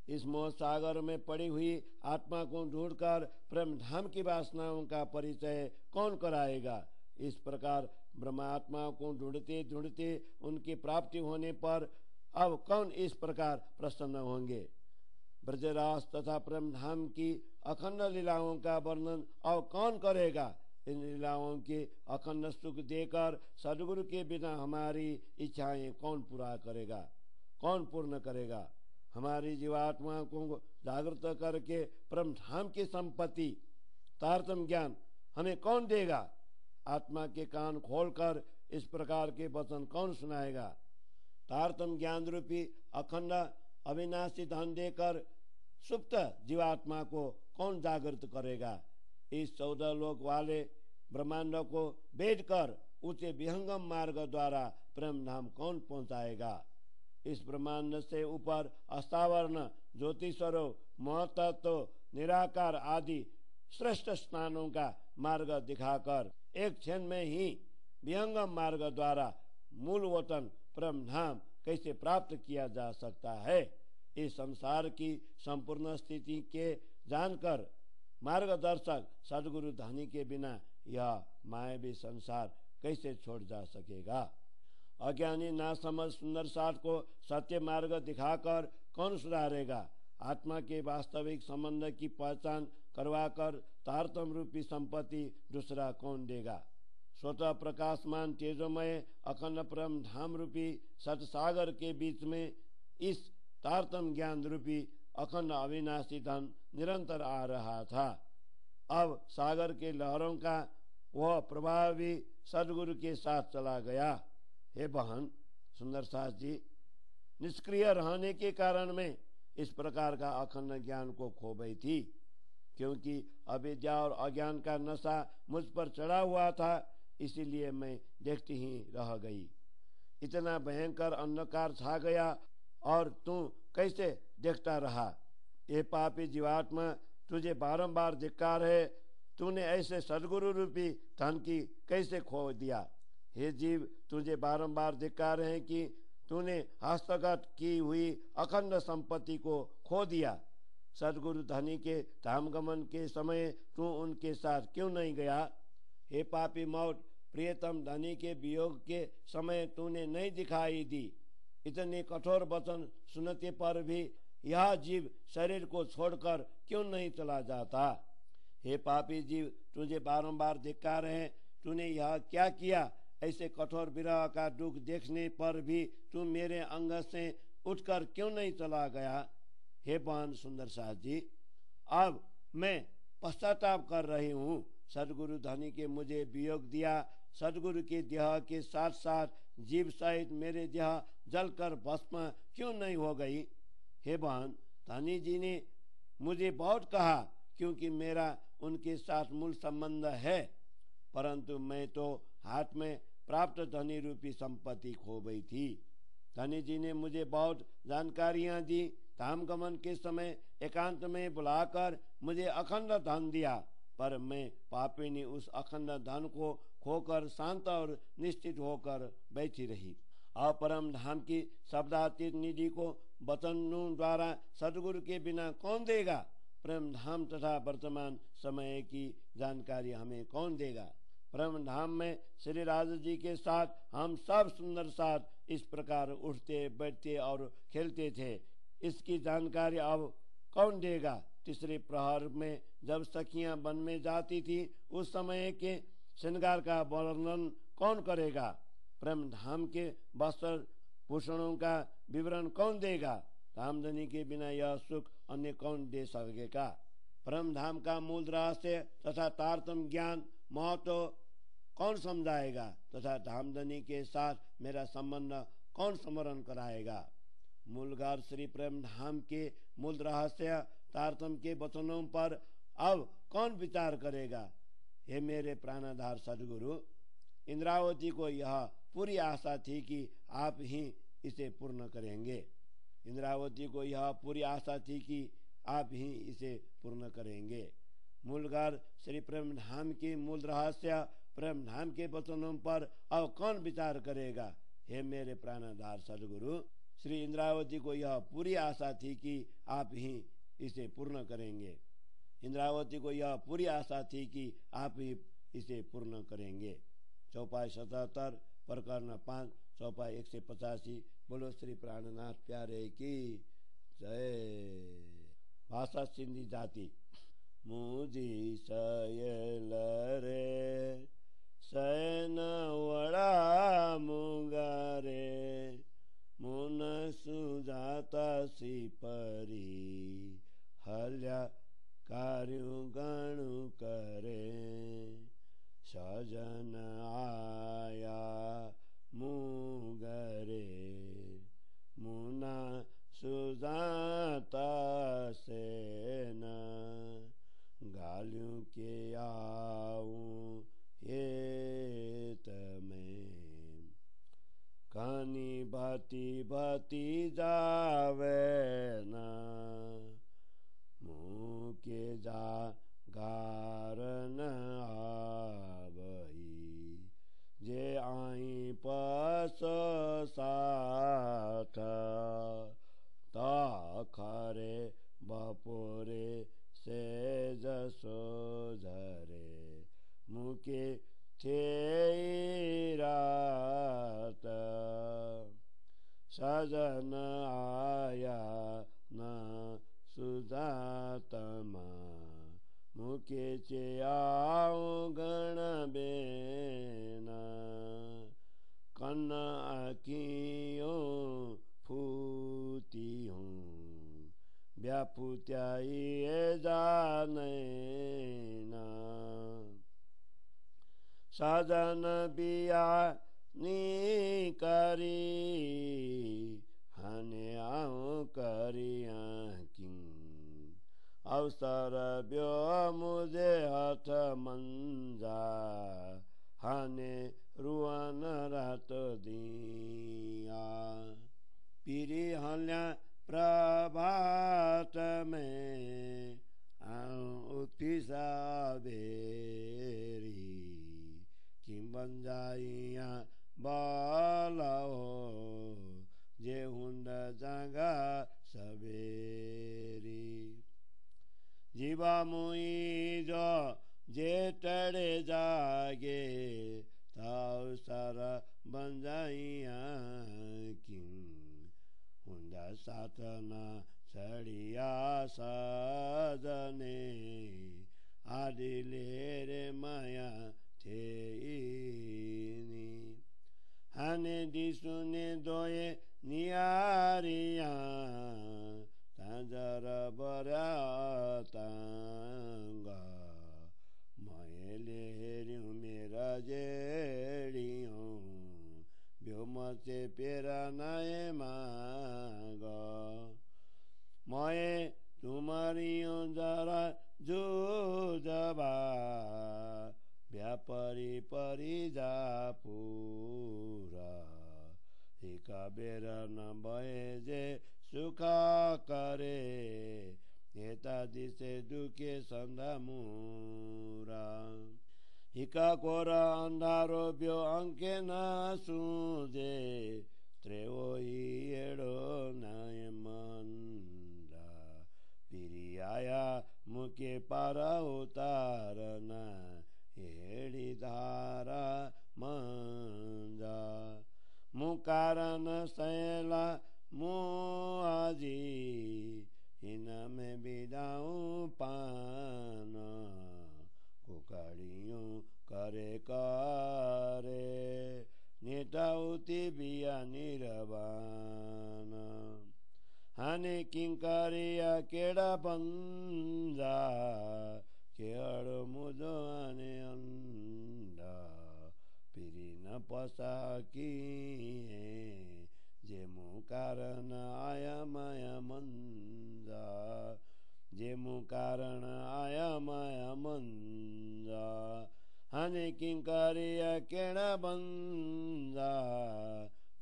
इस मोह सागर में पड़ी हुई आत्मा को ढूंढकर प्रेम धाम की वासनाओं का परिचय कौन कराएगा। इस प्रकार ब्रह्मात्मा को ढूंढते ढूंढते उनकी प्राप्ति होने पर अब कौन इस प्रकार प्रसन्न होंगे। ब्रजरास तथा प्रेम धाम की अखंड लीलाओं का वर्णन अब कौन करेगा। इन लीलाओं के अखंड सुख देकर सदगुरु के बिना हमारी इच्छाएं कौन पूरा करेगा, कौन पूर्ण करेगा। हमारी जीवात्मा को जागृत करके परम धाम की संपत्ति तारतम्य ज्ञान हमें कौन देगा। आत्मा के कान खोलकर इस प्रकार के वचन कौन सुनाएगा। तारतम्य ज्ञान रूपी अखंड अविनाशी धन देकर सुप्त जीवात्मा को कौन जागृत करेगा। इस 14 लोक वाले ब्रह्मांड को बैठकर ऊंचे विहंगम मार्ग द्वारा प्रेम धाम कौन पहुंचाएगा। इस ब्रह्मांड से ऊपर अस्थावरण, ज्योतिषरों, महतत्व, निराकार आदि श्रेष्ठ स्थानों का मार्ग दिखाकर एक क्षण में ही विहंगम मार्ग द्वारा मूल वतन परम धाम कैसे प्राप्त किया जा सकता है। इस संसार की संपूर्ण स्थिति के जानकर मार्गदर्शक सदगुरु धनी के बिना यह मायावी संसार कैसे छोड़ जा सकेगा। अज्ञानी नासमझ सुंदर साथ को सत्य मार्ग दिखाकर कौन सुधारेगा। आत्मा के वास्तविक संबंध की पहचान करवाकर तारतम्य रूपी संपत्ति दूसरा कौन देगा। स्वतः प्रकाशमान तेजोमय अखंड परम धाम रूपी सतसागर के बीच में इस तारतम्य ज्ञान रूपी अखंड अविनाशी धन निरंतर आ रहा था। अब सागर के लहरों का वह प्रभाव भी सदगुरु के साथ चला गया। हे बहन सुंदर सास जी, निष्क्रिय रहने के कारण में इस प्रकार का अखंड ज्ञान को खो गई थी, क्योंकि अविद्या और अज्ञान का नशा मुझ पर चढ़ा हुआ था, इसीलिए मैं देखती ही रह गई। इतना भयंकर अंधकार छा गया और तू कैसे देखता रहा। ये पापी जीवात्मा, तुझे बारंबार धिक्कार है, तूने ऐसे सदगुरु रूपी धन की कैसे खो दिया। हे जीव, तुझे बारंबार धिक्कार है कि तूने हस्तगत की हुई अखंड संपत्ति को खो दिया। सदगुरु धनी के धाम गमन के समय तू उनके साथ क्यों नहीं गया। हे पापी मौत, प्रियतम धनी के वियोग के समय तूने नहीं दिखाई दी। इतने कठोर वचन सुनते पर भी यह जीव शरीर को छोड़कर क्यों नहीं चला जाता। हे पापी जीव, तुझे बारंबार धिक्कार है, तूने यह क्या किया। ऐसे कठोर विरह का दुख देखने पर भी तू मेरे अंग से उठकर क्यों नहीं चला गया। हे बहन सुंदर सास जी, अब मैं पश्चाताप कर रही हूँ। सदगुरु धनी के मुझे वियोग दिया। सदगुरु के देह के साथ साथ जीव सहित मेरे देह जलकर भस्म क्यों नहीं हो गई। हे बहन, धनी जी ने मुझे बहुत कहा, क्योंकि मेरा उनके साथ मूल संबंध है, परंतु मैं तो हाथ में प्राप्त धनी रूपी संपत्ति खो गई थी। धनी जी ने मुझे बहुत जानकारियां दी। धाम गमन के समय एकांत में बुलाकर मुझे अखंड धन दिया, पर मैं पापिनी उस अखंड धन को खोकर शांत और निश्चित होकर बैठी रही। अपरम धाम की शब्दातीत निधि को वचनों द्वारा सदगुरु के बिना कौन देगा? प्रेम धाम तथा वर्तमान समय की जानकारी हमें कौन देगा? प्रेम धाम में श्री राधा जी के साथ हम सब सुंदर साथ इस प्रकार उठते बैठते और खेलते थे। इसकी जानकारी अब कौन देगा? तीसरे प्रहर में जब सखियां वन में जाती थी उस समय के श्रृंगार का वर्णन कौन करेगा? प्रेम धाम के वस्त्र भूषणों का विवरण कौन देगा? धामधनी के बिना यह सुख अन्य कौन दे सकेगा? प्रेम धाम का मूल रहस्य तथा तारतम्य ज्ञान महत्व कौन समझाएगा तथा धामधनी के साथ मेरा संबंध कौन स्मरण कराएगा? मूलगार श्री प्रेम धाम के मूल रहस्य तारतम्य के वचनों पर अब कौन विचार करेगा? हे मेरे प्राणाधार सदगुरु, इंद्रावती को यह पूरी आशा थी कि आप ही इसे पूर्ण करेंगे। इंद्रावती को यह पूरी आशा थी कि आप ही इसे पूर्ण करेंगे। मूलगार श्री प्रेम धाम के मूल रहस्य प्रेम धाम के वचनों पर अब कौन विचार करेगा? हे मेरे प्राणाधार सदगुरु, श्री इंद्रावती को यह पूरी आशा थी कि आप ही इसे पूर्ण करेंगे। इंद्रावती को यह पूरी आशा थी कि आप ही इसे पूर्ण करेंगे। चौपाई 77 प्रकरण 5 चौपाई 185। बोलो श्री प्राणनाथ प्यारे की जय। भाषा सिंधी जाति। मुझी सयल रे सैन वड़ा मुगारे मुन सुजाता सी परी हल्या कार्यों गणु करे सजन आया मुगरे मुना सुजाता सेन गालियों के आऊं हेत में कहानी भाती भाती जावे ना मुँह के जा गारन आवही जे आई पस साथ खरे बपोरे से जसो झरे मुके थे रात सजन आया न सुजातमा मुके चे आओ गण बेना कन्न आकियों फूती हूँ व्यापुत्याई जाने ना सजन बिया नी करी हने आओ करिया की अवसर ब्यो मुझे हथ मंजा हने रुआन रात दिया पीरी हल्या प्रभात में उत्पिसा बेरी किम बन जाइया बाला हो जे हुंड जगा सवेरी जीवा मुई जो जे टड़े जागे ताऊ सारा बन जाइया किं हुंदा सातना सड़िया सजने आदि लेरे माया थे हने दिसुने दोए नियारिया तांजर बरा तांगा मैं लेरियों मेरा जेड़ियों व्योम से पेरा नाये मांगा मैं तुम्हारियों जरा जो जबा व्यापारी परी जा पूरा हिका बेरा न भये जे सुखा करे नेता दिसे दुखे संधा मूरा हिका कोरा अंधारो ब्यो अंके न सूझे त्रेवो ही एड़ो नाय मंदा पिरियाया मुके पारा उतारना हेड़ी धारा मंजा मुकारण सैला मुआजी इनमें बिदाऊं पान कुकड़ियों करे करे निटाउती बिया निरबान हाने किंकारिया केड़ा बंजा केड़ मुझो आने अंडा पिरी न पसा की जे मु कारण आया माया मंजा जे मु कारण आया माया मंजा हाने किंकारिया केड़ा बंजा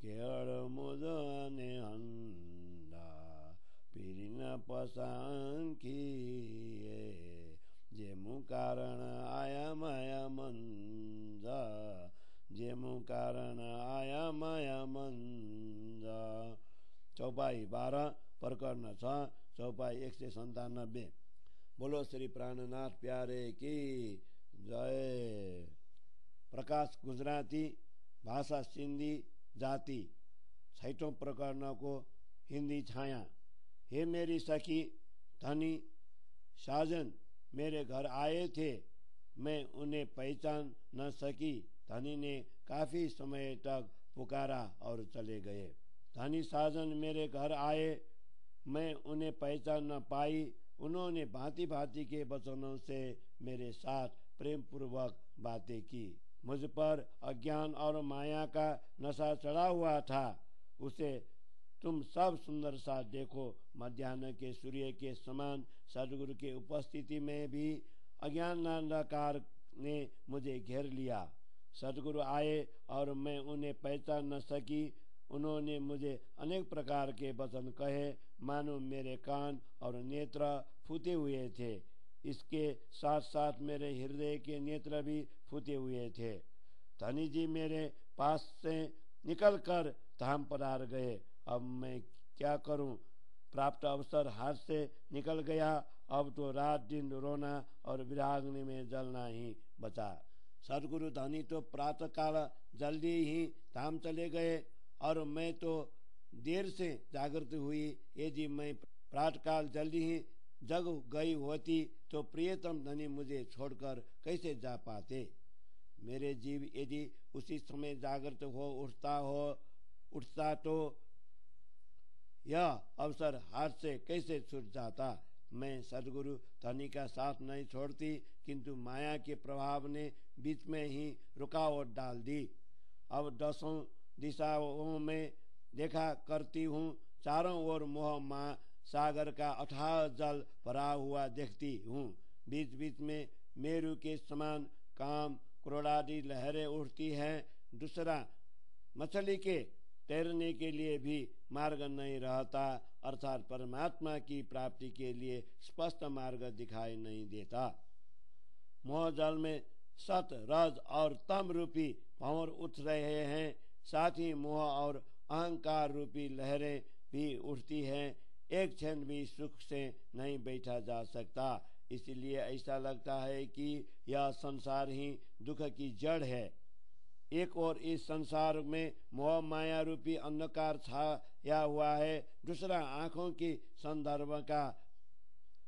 केड़ मुझो आने अंडा पिरी न पसांकी जे मु कारण आया माया मंजा जे मु कारण आया माया मंजा चौपाई 12 प्रकरण 6 चौपाई 197। बोलो श्री प्राणनाथ प्यारे की जय। प्रकाश गुजराती भाषा सिंधी जाति 6ठों प्रकरण को हिंदी छाया। हे मेरी सखी धनी साजन मेरे घर आए थे, मैं उन्हें पहचान न सकी। धनी ने काफी समय तक पुकारा और चले गए। धनी साजन मेरे घर आए, मैं उन्हें पहचान न पाई। उन्होंने भांति भांति के वचनों से मेरे साथ प्रेम पूर्वक बातें की। मुझ पर अज्ञान और माया का नशा चढ़ा हुआ था। उसे तुम सब सुंदर सा देखो। मध्याह्न के सूर्य के समान सदगुरु के उपस्थिति में भी अज्ञान अंधकार ने मुझे घेर लिया। सदगुरु आए और मैं उन्हें पहचान न सकी। उन्होंने मुझे अनेक प्रकार के वचन कहे, मानो मेरे कान और नेत्र फूटे हुए थे। इसके साथ साथ मेरे हृदय के नेत्र भी फूटे हुए थे। धनी जी मेरे पास से निकलकर धाम पधार गए। अब मैं क्या करूं? प्राप्त अवसर हाथ से निकल गया। अब तो रात दिन रोना और विरागनी में जलना ही बचा। सदगुरु धनी तो प्रातः काल जल्दी ही धाम चले गए और मैं तो देर से जागृत हुई। यदि मैं प्रातः काल जल्दी ही जग गई होती तो प्रियतम धनी मुझे छोड़कर कैसे जा पाते। मेरे जीव यदि उसी समय जागृत हो उठता तो यह अवसर हाथ से कैसे छूट जाता। मैं सदगुरु धनी का साथ नहीं छोड़ती, किंतु माया के प्रभाव ने बीच में ही रुकावट डाल दी। अब 10 दिशाओं में देखा करती हूँ, चारों ओर मोह माँ सागर का अथाह जल भरा हुआ देखती हूँ। बीच बीच में मेरू के समान काम क्रोधादि लहरें उठती हैं। दूसरा, मछली के तैरने के लिए भी मार्ग नहीं रहता, अर्थात परमात्मा की प्राप्ति के लिए स्पष्ट मार्ग दिखाई नहीं देता। मोह जल में सत रज और तम रूपी भंवर उठ रहे हैं। साथ ही मोह और अहंकार रूपी लहरें भी उठती हैं। एक क्षण भी सुख से नहीं बैठा जा सकता। इसलिए ऐसा लगता है कि यह संसार ही दुख की जड़ है। एक और इस संसार में मोह माया रूपी अंधकार छाया हुआ है। दूसरा, आंखों की संदर्भ का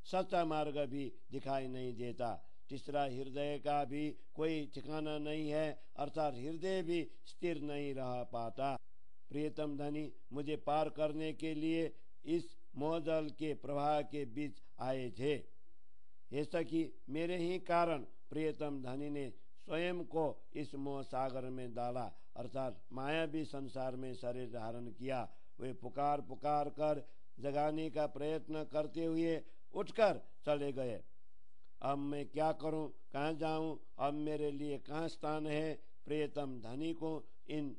सच्चा मार्ग भी दिखाई नहीं देता। तीसरा, हृदय का भी कोई ठिकाना नहीं है, अर्थात हृदय भी स्थिर नहीं रह पाता। प्रियतम धनी मुझे पार करने के लिए इस मोहजल के प्रवाह के बीच आए थे। ऐसा कि मेरे ही कारण प्रियतम धनी ने स्वयं को इस मोह सागर में डाला, अर्थात मायावी संसार में शरीर धारण किया। वे पुकार पुकार कर जगाने का प्रयत्न करते हुए उठकर चले गए। अब मैं क्या करूं, कहाँ जाऊं? अब मेरे लिए कहाँ स्थान है? प्रियतम धनी को इन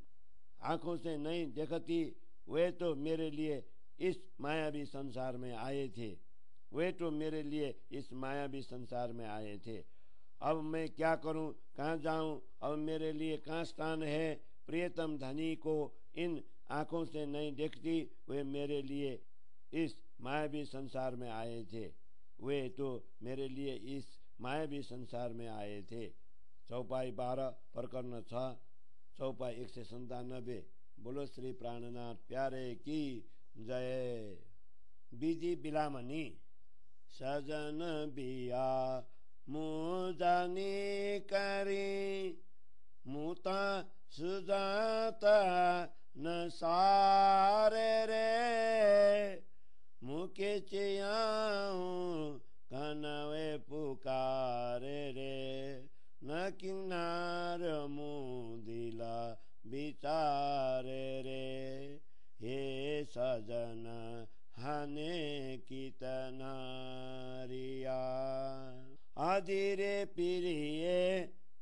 आंखों से नहीं देखती। वे तो मेरे लिए इस मायावी संसार में आए थे। अब मैं क्या करूं, कहाँ जाऊं? अब मेरे लिए कहाँ स्थान है? प्रियतम धनी को इन आंखों से नहीं देखती, वे मेरे लिए इस मायावी संसार में आए थे। वे तो मेरे लिए इस मायावी संसार में आए थे। चौपाई 12 प्रकरण 6 चौपाई 197। बोलो श्री प्राणनाथ प्यारे की जय। बीजी बिलामणि सजन बिया मुजानी करी मुता सुजाता न सारे रे मुके चियाऊं कनवे पुकारे रे न किन्नार मुदिला बिचारे रे हे सजन हने कितना रिया आदिरे पिरिये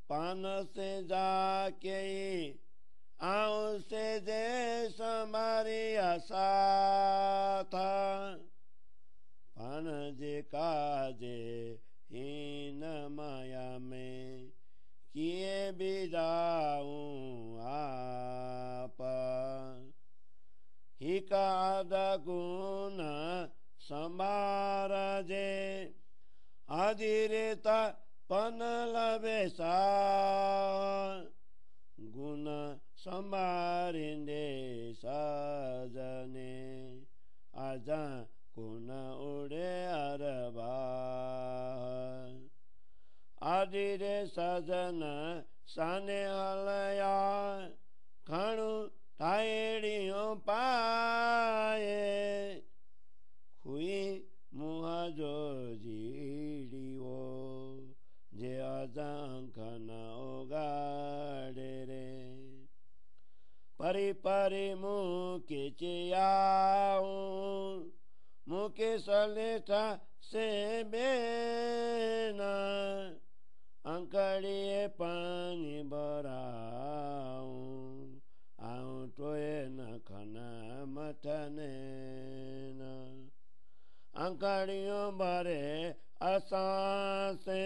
पान से जाके आऊं से दे समारी आशा था पान जे काजे हीन माया में किए भी जाऊं आप ही का गुण संभार जे आदिरेता पन लबेसा गुण संभारिंदे सजने आजा कुन उड़े अरबा आदिरे सजन साने हलया खाणु ठाएड़ियों पाए खुई मुहा जो जीड़ियो जे अजंखन ओगाड़े रे परि परि मुके चियाऊं मुके सलेटा से बेना अंकड़िए पानी बराऊं आऊं टोए न खना मटने न अंकड़ियों भरे असासे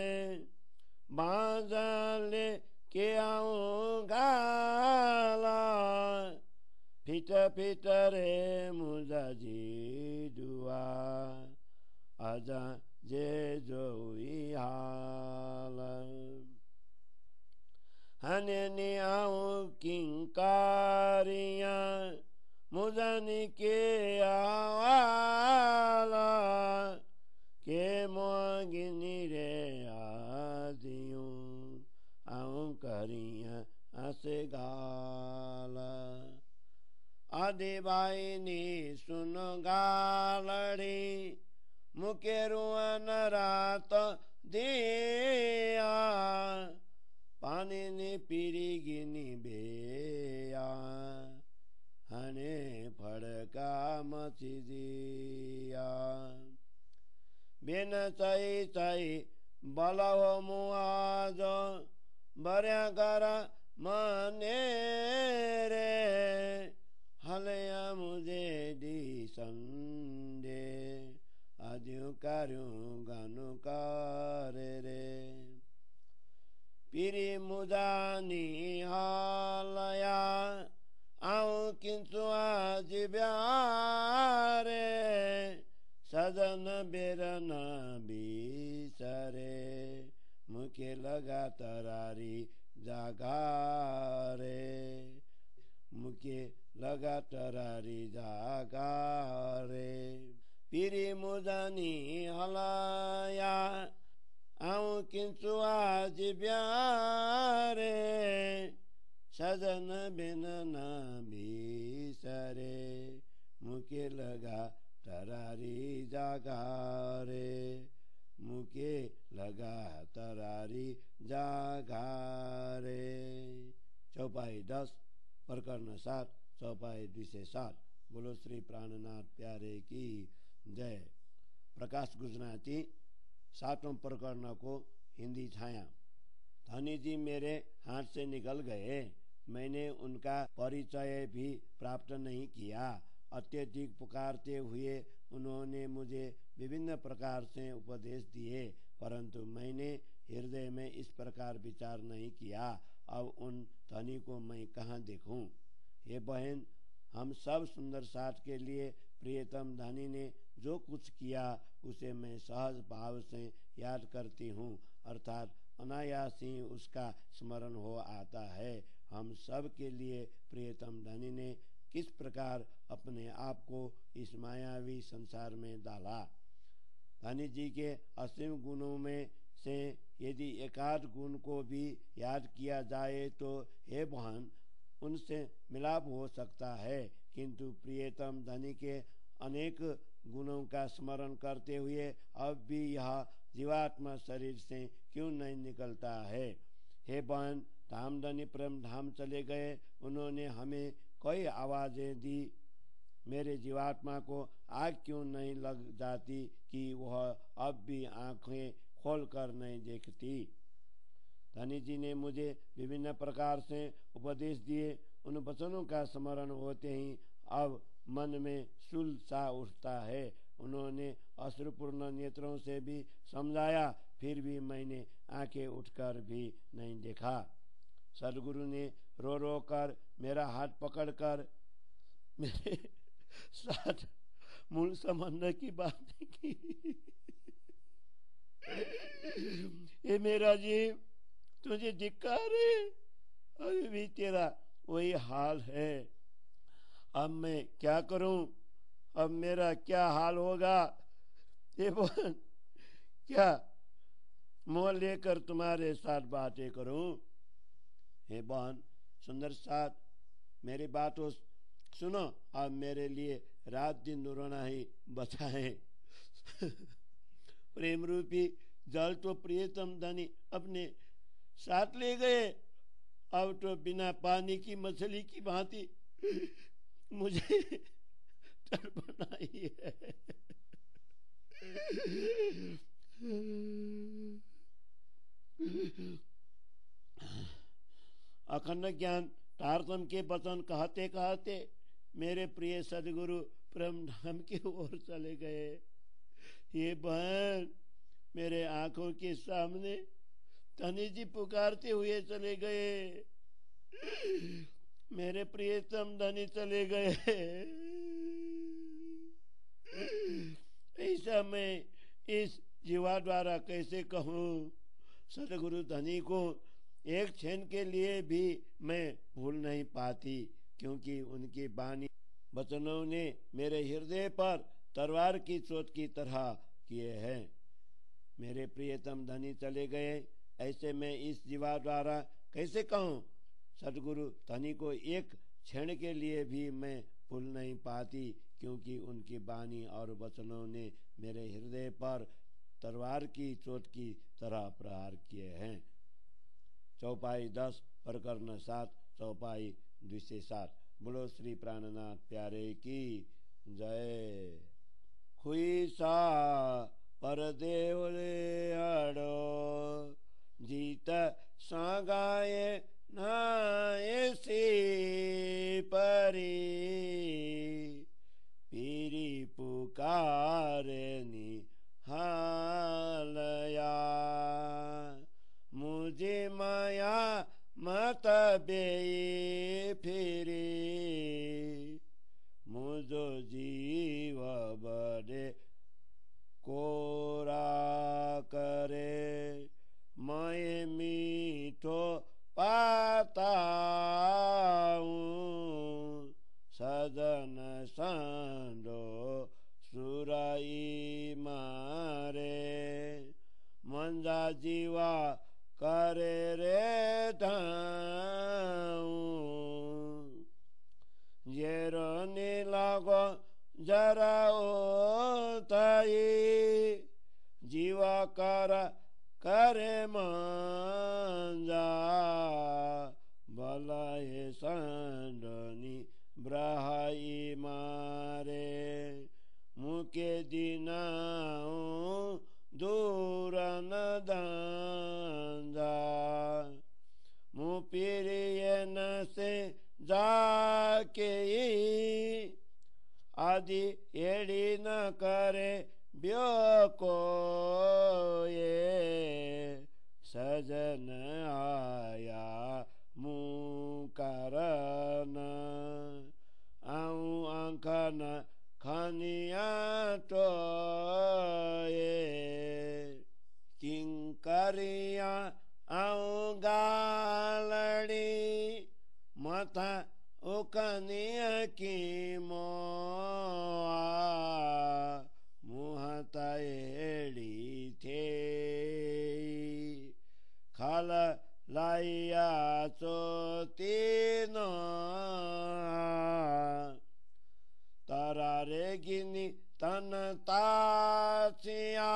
बांझले के आऊं गाला फिट फिट रे मुझा जी दुआ आजा जे जोई हाल हने आऊं किंकारिया मुझानी के आवाला के मोगिनी रे आदियूं आऊं करिया आसे गाला आदि बाई नी सुन गालड़ी मुके रुअन रात दिया पानी नी पीरी गिनी बेया हने फड़का मची दिया बिन चाई चाई बलव मुआज बर्या करा मने रे हलया मुझे दी संदे आदियों कार्यों गानु करे रे पीरी मुजानी हालया आऊं किंतु आज ब्यारे सजन बेरन बिसरे मुके लगा तरारी जागारे मुके लगा तरारी जागारे पीरी मुजानी हलाया आऊं किंतु आज ब्यारे सजन बिन न बिसरे मुके लगा तरारी जागारे मुके लगा तरारी जागारे चौपाई 10 प्रकरण 7 चौपाई 207। बोलो श्री प्राणनाथ प्यारे की जय। प्रकाश गुजराती 7वें प्रकरण को हिंदी छाया। धनी जी मेरे हाथ से निकल गए, मैंने उनका परिचय भी प्राप्त नहीं किया। अत्यधिक पुकारते हुए उन्होंने मुझे विभिन्न प्रकार से उपदेश दिए, परंतु मैंने हृदय में इस प्रकार विचार नहीं किया, अब उन धनी को मैं कहाँ देखूं। हे बहन, हम सब सुंदर साथ के लिए प्रियतम धनी ने जो कुछ किया उसे मैं सहज भाव से याद करती हूँ, अर्थात अनायास ही उसका स्मरण हो आता है। हम सब के लिए प्रियतम धनी ने किस प्रकार अपने आप को इस मायावी संसार में डाला। धनी जी के असीम गुणों में से यदि एकाध गुण को भी याद किया जाए तो हे बहन उनसे मिलाप हो सकता है, किंतु प्रियतम धनी के अनेक गुणों का स्मरण करते हुए अब भी यह जीवात्मा शरीर से क्यों नहीं निकलता है। हे बहन, धामधनी प्रेम धाम चले गए, उन्होंने हमें कई आवाजें दी, मेरे जीवात्मा को आग क्यों नहीं लग जाती कि वह अब भी आंखें खोल कर नहीं देखती। धनी जी ने मुझे विभिन्न प्रकार से उपदेश दिए, उन वचनों का स्मरण होते ही अब मन में शूल सा उठता है। उन्होंने अश्रुपूर्ण नेत्रों से भी समझाया, फिर भी मैंने आंखें उठकर भी नहीं देखा। सदगुरु ने रो रो कर मेरा हाथ पकड़कर मेरे साथ मूल संबंध की बात की। ये मेरा जीव, तुझे धिक्कार है, अभी भी तेरा वही हाल है। अब मैं क्या करूं, अब मेरा क्या हाल होगा। ये बहन, क्या मोह लेकर तुम्हारे साथ बातें करूं। हे बहन सुंदर साथ, मेरी बातों सुनो, अब मेरे लिए रात दिन रोना ही बचा है। प्रेम रूपी जल तो प्रियतम धनी अपने साथ ले गए, अब तो बिना पानी की मछली की भांति मुझे तड़पना ही है। अखंड ज्ञान तारतम के वचन कहते कहते मेरे प्रिय सदगुरु परम धाम की ओर चले गए। ये बहन, मेरे आंखों के सामने धनी जी पुकारते हुए चले गए, मेरे प्रियतम धनी चले गए। ऐसा मैं इस जीवा द्वारा कैसे कहूँ। सदगुरु धनी को एक क्षण के लिए भी मैं भूल नहीं पाती, क्योंकि उनकी वाणी वचनों ने मेरे हृदय पर तलवार की चोट की तरह किए हैं। मेरे प्रियतम धनी चले गए, ऐसे मैं इस जीवा द्वारा कैसे कहूँ। सदगुरु धनी को एक क्षण के लिए भी मैं भूल नहीं पाती, क्योंकि उनकी वाणी और वचनों ने मेरे हृदय पर तलवार की चोट की तरह प्रहार किए हैं। चौपाई 10 प्रकरण 7 चौपाई 207। बोलो श्री प्राणनाथ प्यारे की जय। खुई सा परदेव रे अड़ो, जीत सांगाए नाए सी परी, पीरी पुकारनी हालया, मुझे माया मत बे फिरी, मुझो जीव बड़े कोरा करे, मैं मीठो पाताऊं, सजन सांडो सुराई मारे, मंजा जीवा करे रे धाऊं, जेरो नीलागो जरा ताई, जीवा करे मंजा, बलाए सांडनी ब्राहाई मारे, मुके दिनाऊं दूर न दांजा, मुपिरियन से जाके आदि एड़ी न करे ब्यो को, ये सजन आया मुकारन पंखन खनिया टोए किंकरिया आऊं गालड़ी मथा उकनिया की मोआ मुहता एड़ी थे खाल लाइया चोतीनो तरारे गिनी तन ताचिया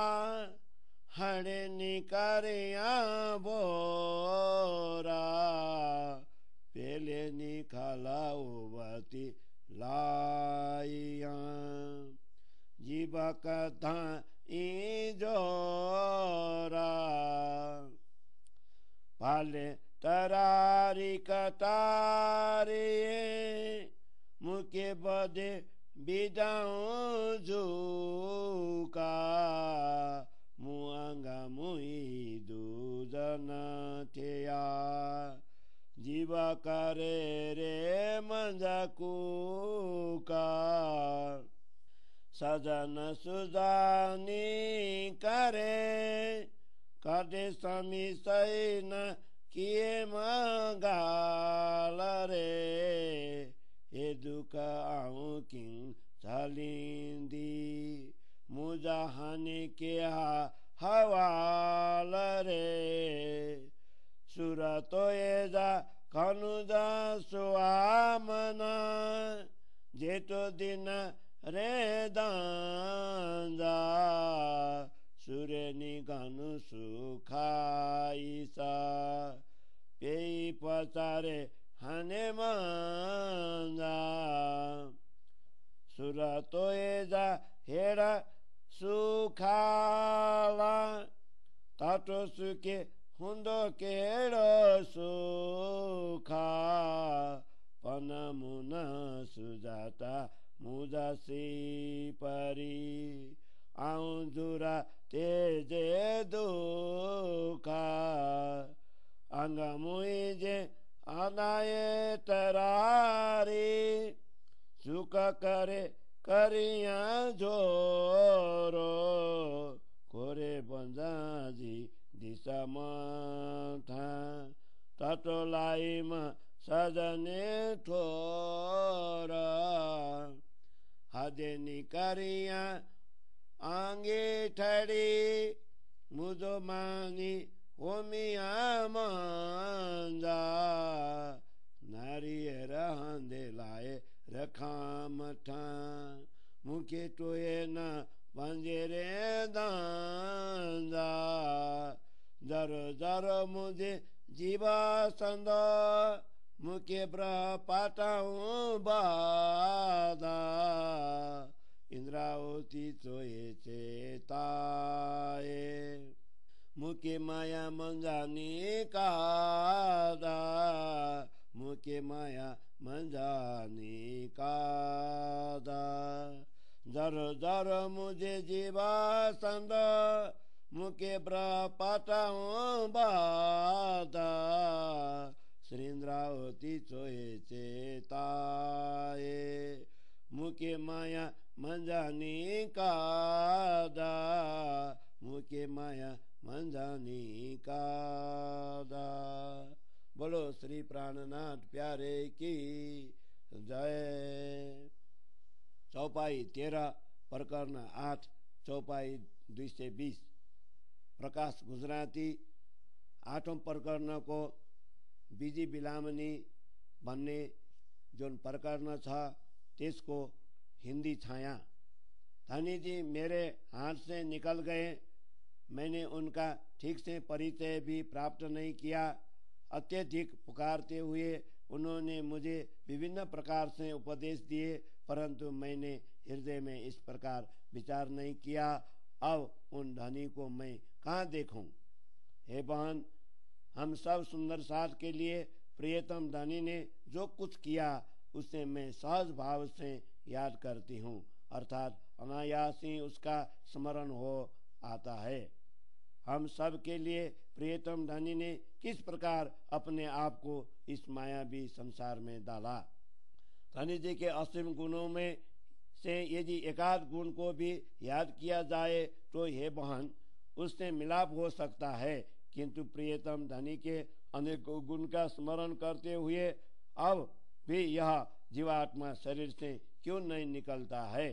हड़े निकरिया बोरा पेले निकाला उबती लाइया जीवा कथा जोरा पाले तरारी कतारी मुके बदे बिदाऊं झुका मुआंगा मुई दूजन थिया जीवा करे रे मंजकूका सजन सुजानी करे कदे समी सैन किए मंगाल रे ए दुख आऊं किं चलिंदी मुजाहानी के हवाल रे सुरतो एजा खनुजा सुआमना जेतो दिन रे दांजा सुरेनी गानु सुखाईसा पेई पचारे हने मांजा सुरतो एजा हेड़ा सुखाला तातो सुके हुंदो केड़ो सुखा पनमुना सुजाता मुजासी परी आऊं जुरा तेजे दुखा अंगमुई जे आनाए तरारी सुख करे करिया जोरो कोरे बंजाजी दिशा माथा तातो लाइम सजने थोरा हदे निकरिया आंगे ठड़ी मुझो मानी ओमिया मांजा नारियर हंदे लाए रखा मठा मुखे टोए न पंजरे दांजा जरो जरो मुझे जीवा संद मुखे ब्रा पाटाऊं बादा इंद्रावती चोए चेताए मुके माया मंजानी कादा मुके माया मंजानी कादा जर जर मुझे जीवा संद मुके ब्रा पाटाऊं बादा श्रीन्द्रावती चोए चेताए मुके माया मंजानी कादा मुके माया मंजानी कादा। बोलो श्री प्राणनाथ प्यारे की जय। चौपाई 13 प्रकरण 8 चौपाई 220 प्रकाश गुजराती। 8औं प्रकरण को बीजी बिलामनी भन्ने जुन प्रकरण छ त्यसको हिंदी छाया। धनी जी मेरे हाथ से निकल गए, मैंने उनका ठीक से परिचय भी प्राप्त नहीं किया। अत्यधिक पुकारते हुए उन्होंने मुझे विभिन्न प्रकार से उपदेश दिए, परंतु मैंने हृदय में इस प्रकार विचार नहीं किया। अब उन धनी को मैं कहाँ देखूं? हे बहन, हम सब सुंदर साथ के लिए प्रियतम धनी ने जो कुछ किया उसे मैं सहज भाव से याद करती हूँ, अर्थात अनायास ही उसका स्मरण हो आता है। हम सब के लिए प्रियतम धनी ने किस प्रकार अपने आप को इस मायावी संसार में डाला। धनी जी के असीम गुणों में से यदि एकाध गुण को भी याद किया जाए तो हे बहन उससे मिलाप हो सकता है, किंतु प्रियतम धनी के अनेकों गुण का स्मरण करते हुए अब भी यह जीवात्मा शरीर से क्यों नहीं निकलता है।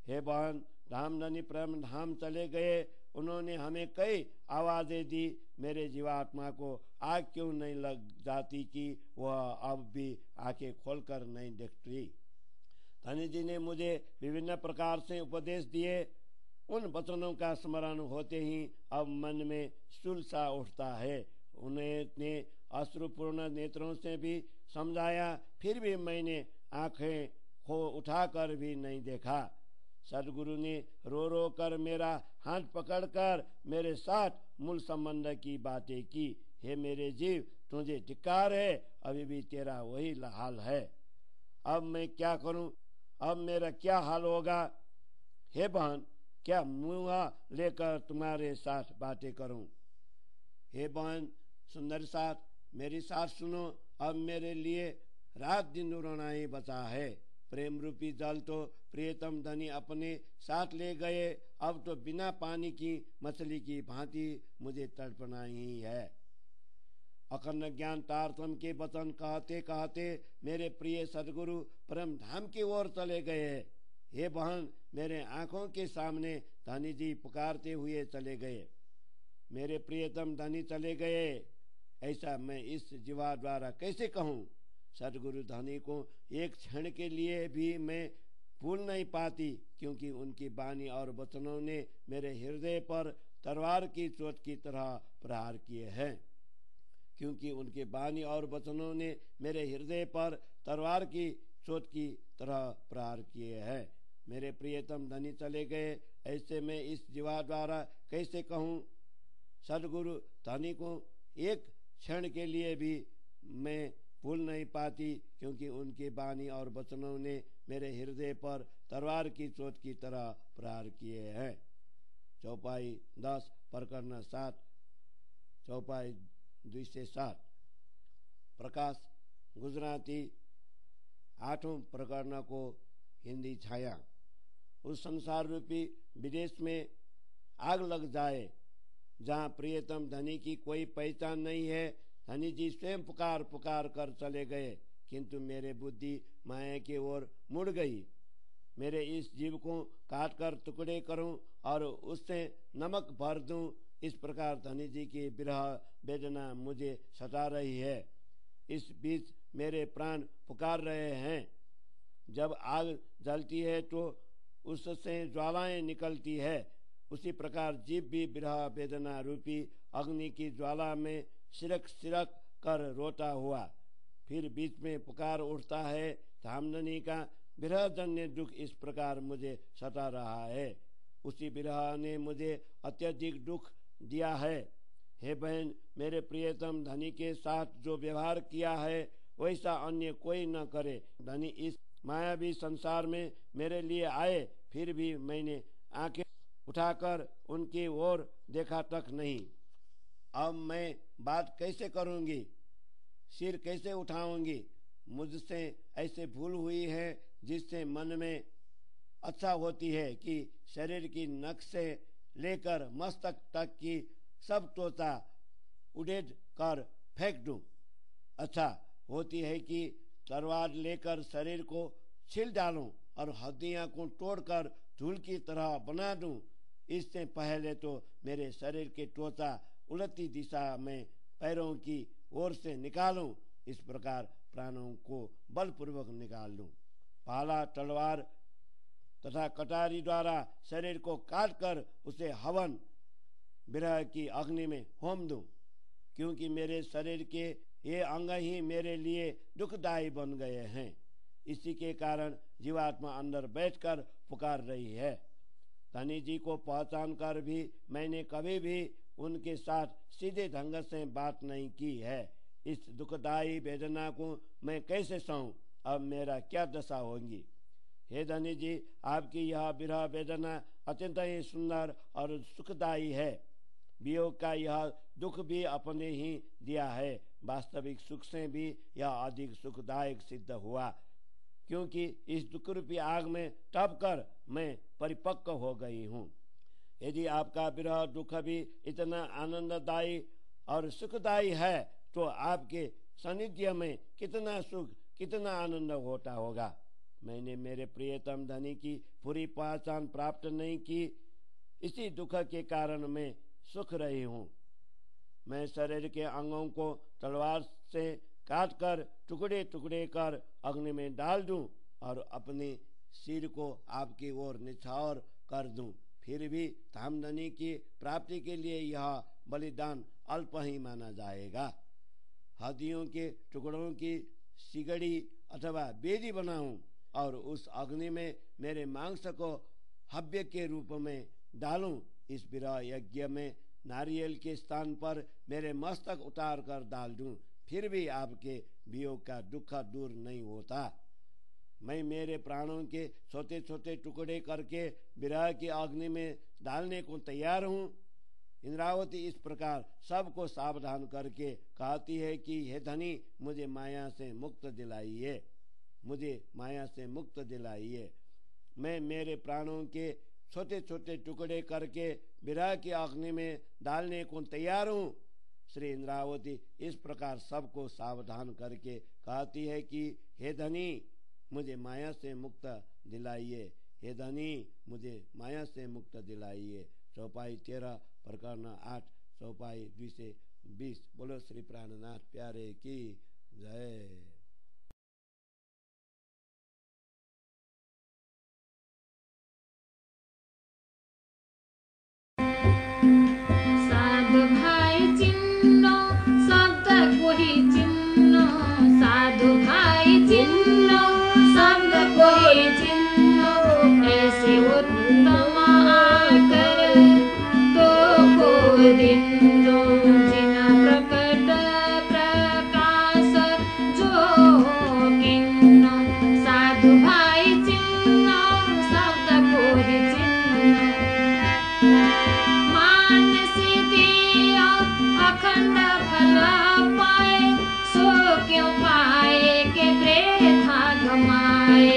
हे बहन, धामधनी प्रेम धाम चले गए, उन्होंने हमें कई आवाजें दी, मेरे जीवात्मा को आग क्यों नहीं लग जाती कि वह अब भी आंखें खोलकर नहीं देखती। धनी जी ने मुझे विभिन्न प्रकार से उपदेश दिए, उन वचनों का स्मरण होते ही अब मन में शूल सा उठता है। उन्होंने अश्रुपूर्ण नेत्रों से भी समझाया, फिर भी मैंने आंखें उठाकर भी नहीं देखा। सदगुरु ने रो रो कर मेरा हाथ पकड़कर मेरे साथ मूल संबंध की बातें की। हे मेरे जीव, तुझे धिक्कार है, अभी भी तेरा वही हाल है। अब मैं क्या करूं, अब मेरा क्या हाल होगा। हे बहन, क्या मुँह लेकर तुम्हारे साथ बातें करूं। हे बहन सुंदर साथ, मेरी साथ सुनो, अब मेरे लिए रात दिन रोना ही बचा है। प्रेम रूपी जल तो प्रियतम धनी अपने साथ ले गए, अब तो बिना पानी की मछली की भांति मुझे तड़पना ही है। अखंड ज्ञान तारतम के वचन कहते कहते मेरे प्रिय सदगुरु परम धाम की ओर चले गए। हे बहन, मेरे आंखों के सामने धनी जी पुकारते हुए चले गए। मेरे प्रियतम धनी चले गए, ऐसा मैं इस जीवा द्वारा कैसे कहूँ। सदगुरु धनी को एक क्षण के लिए भी मैं भूल नहीं पाती, क्योंकि उनकी वाणी और वचनों ने मेरे हृदय पर तलवार की चोट की तरह प्रहार किए हैं। क्योंकि उनके वाणी और वचनों ने मेरे हृदय पर तलवार की चोट की तरह प्रहार किए हैं। मेरे प्रियतम धनी चले गए, ऐसे मैं इस जीवा द्वारा कैसे कहूँ। सदगुरु धनी को एक क्षण के लिए भी मैं भूल नहीं पाती, क्योंकि उनकी वाणी और वचनों ने मेरे हृदय पर तलवार की चोट की तरह प्रहार किए हैं। चौपाई 10 प्रकरण 7, चौपाई 2 से 7। प्रकाश गुजराती 8वें प्रकरण को हिंदी छाया। उस संसार रूपी विदेश में आग लग जाए, जहाँ प्रियतम धनी की कोई पहचान नहीं है। धनी जी स्वयं पुकार पुकार कर चले गए, किंतु मेरे बुद्धि माया की ओर मुड़ गई। मेरे इस जीव को काट कर टुकड़े करूं और उससे नमक भर दूं, इस प्रकार धनी जी की विरह वेदना मुझे सता रही है। इस बीच मेरे प्राण पुकार रहे हैं। जब आग जलती है तो उससे ज्वालाएं निकलती है, उसी प्रकार जीव भी विरह वेदना रूपी अग्नि की ज्वाला में सिरक सिरक कर रोता हुआ फिर बीच में पुकार उठता है। धामधनी का विरहजन्य दुख इस प्रकार मुझे सता रहा है। उसी विरह ने मुझे अत्यधिक दुख दिया है। हे बहन, मेरे प्रियतम धनी के साथ जो व्यवहार किया है वैसा अन्य कोई न करे। धनी इस मायावी संसार में मेरे लिए आए, फिर भी मैंने आंखें उठाकर उनकी ओर देखा तक नहीं। अब मैं बात कैसे करूंगी, सिर कैसे उठाऊंगी। मुझसे ऐसे भूल हुई है जिससे मन में अच्छा होती है कि शरीर की नख से लेकर मस्तक तक की सब त्वचा उड़ेड़ कर फेंक दूं। अच्छा होती है कि तलवार लेकर शरीर को छील डालूं और हड्डियां को तोड़कर धूल की तरह बना दूं। इससे पहले तो मेरे शरीर की त्वचा उलटी दिशा में पैरों की ओर से निकालूं। इस प्रकार प्राणों को बलपूर्वक निकाल लूं। भाला, तलवार तथा कटारी द्वारा शरीर को काटकर उसे हवन विरह की अग्नि में होम दूं, क्योंकि मेरे शरीर के ये अंग ही मेरे लिए दुखदायी बन गए हैं। इसी के कारण जीवात्मा अंदर बैठकर पुकार रही है। धनी जी को पहचान कर भी मैंने कभी भी उनके साथ सीधे ढंग से बात नहीं की है। इस दुखदायी वेदना को मैं कैसे सहूं, अब मेरा क्या दशा होगी। हे धनी जी, आपकी यह विरह वेदना अत्यंत ही सुंदर और सुखदायी है। वियोग का यह दुख भी अपने ही दिया है, वास्तविक सुख से भी यह अधिक सुखदायक सिद्ध हुआ। क्योंकि इस दुख रूपी आग में तप कर मैं परिपक्व हो गई हूँ। यदि आपका विरह दुख भी इतना आनंददायी और सुखदायी है तो आपके सानिध्य में कितना सुख, कितना आनंद होता होगा। मैंने मेरे प्रियतम धनी की पूरी पहचान प्राप्त नहीं की, इसी दुख के कारण मैं सुख रही हूँ। मैं शरीर के अंगों को तलवार से काट कर टुकड़े टुकड़े कर अग्नि में डाल दूं और अपने सिर को आपकी ओर निछावर कर दूं, फिर भी धामधनी की प्राप्ति के लिए यह बलिदान अल्प ही माना जाएगा। हाथियों के टुकड़ों की सिगड़ी अथवा बेदी बनाऊं और उस अग्नि में मेरे मांस को हव्य के रूप में डालूं। इस विरह यज्ञ में नारियल के स्थान पर मेरे मस्तक उतार कर डाल दूं, फिर भी आपके वियोग का दुख दूर नहीं होता। मैं मेरे प्राणों के छोटे छोटे टुकड़े करके विरह की अग्नि में डालने को तैयार हूँ। इंद्रावती इस प्रकार सबको सावधान करके कहती है कि हे धनी, मुझे माया से मुक्त दिलाइए, मुझे माया से मुक्त दिलाइए। मैं मेरे प्राणों के छोटे छोटे टुकड़े करके विरह की अग्नि में डालने को तैयार हूँ। श्री इंद्रावती इस प्रकार सबको सावधान करके कहती है कि हे धनी, मुझे माया से मुक्त दिलाइए, हे धनी, मुझे माया से मुक्त दिलाइए। चौपाई 13 प्रकरण 8 चौपाई 2 से 20। बोलो श्री प्राणनाथ प्यारे की जय। साधु भाई चिन्नो शब्द कोही चिन्नो, साधु भाई चिन्नो शब्द कोही चिन्नो, ऐसे उत्तम आकर तो को दिन्नो, जिन प्रकट प्रकाश जो किन्नो, साधु भाई चिन्नो शब्द कोही चिन्नो। मान सिद्धि अखंड फल पाए, सो क्यों पाए के वृथा गमाए।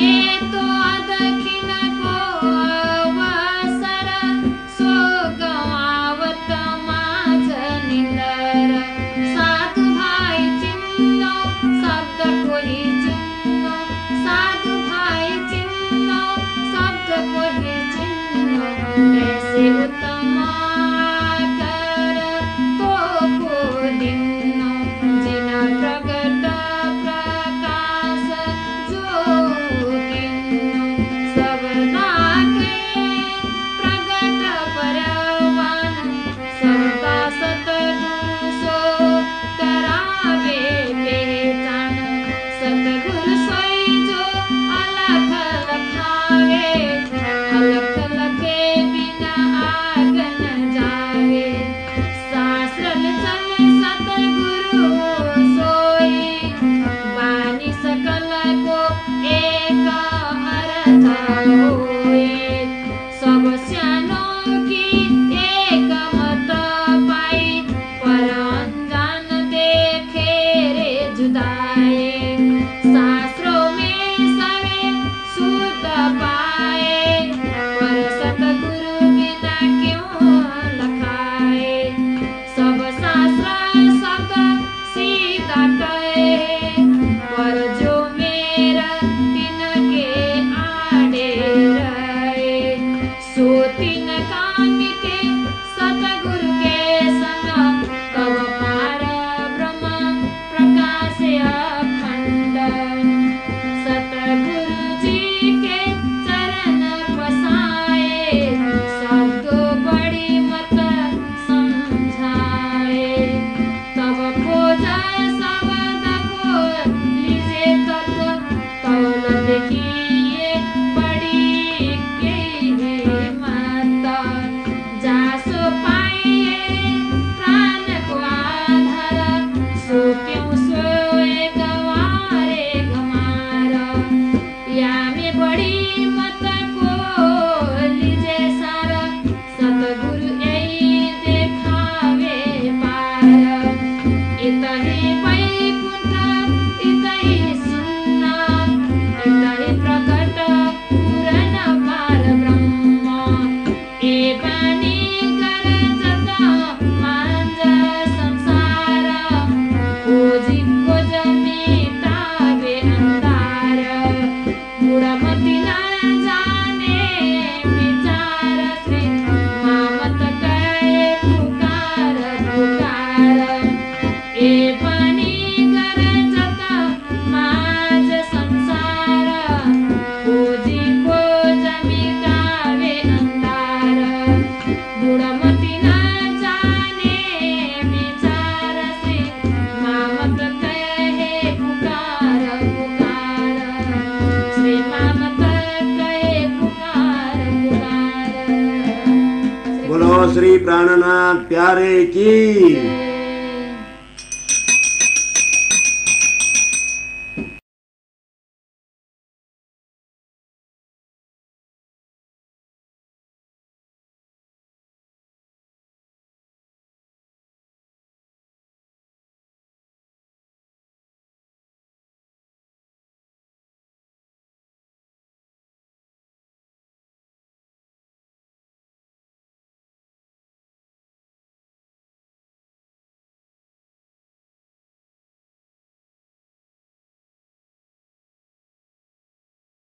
ये तो दक्षिण को अवसर, सो गवावत श्री प्राणनाथ प्यारे की।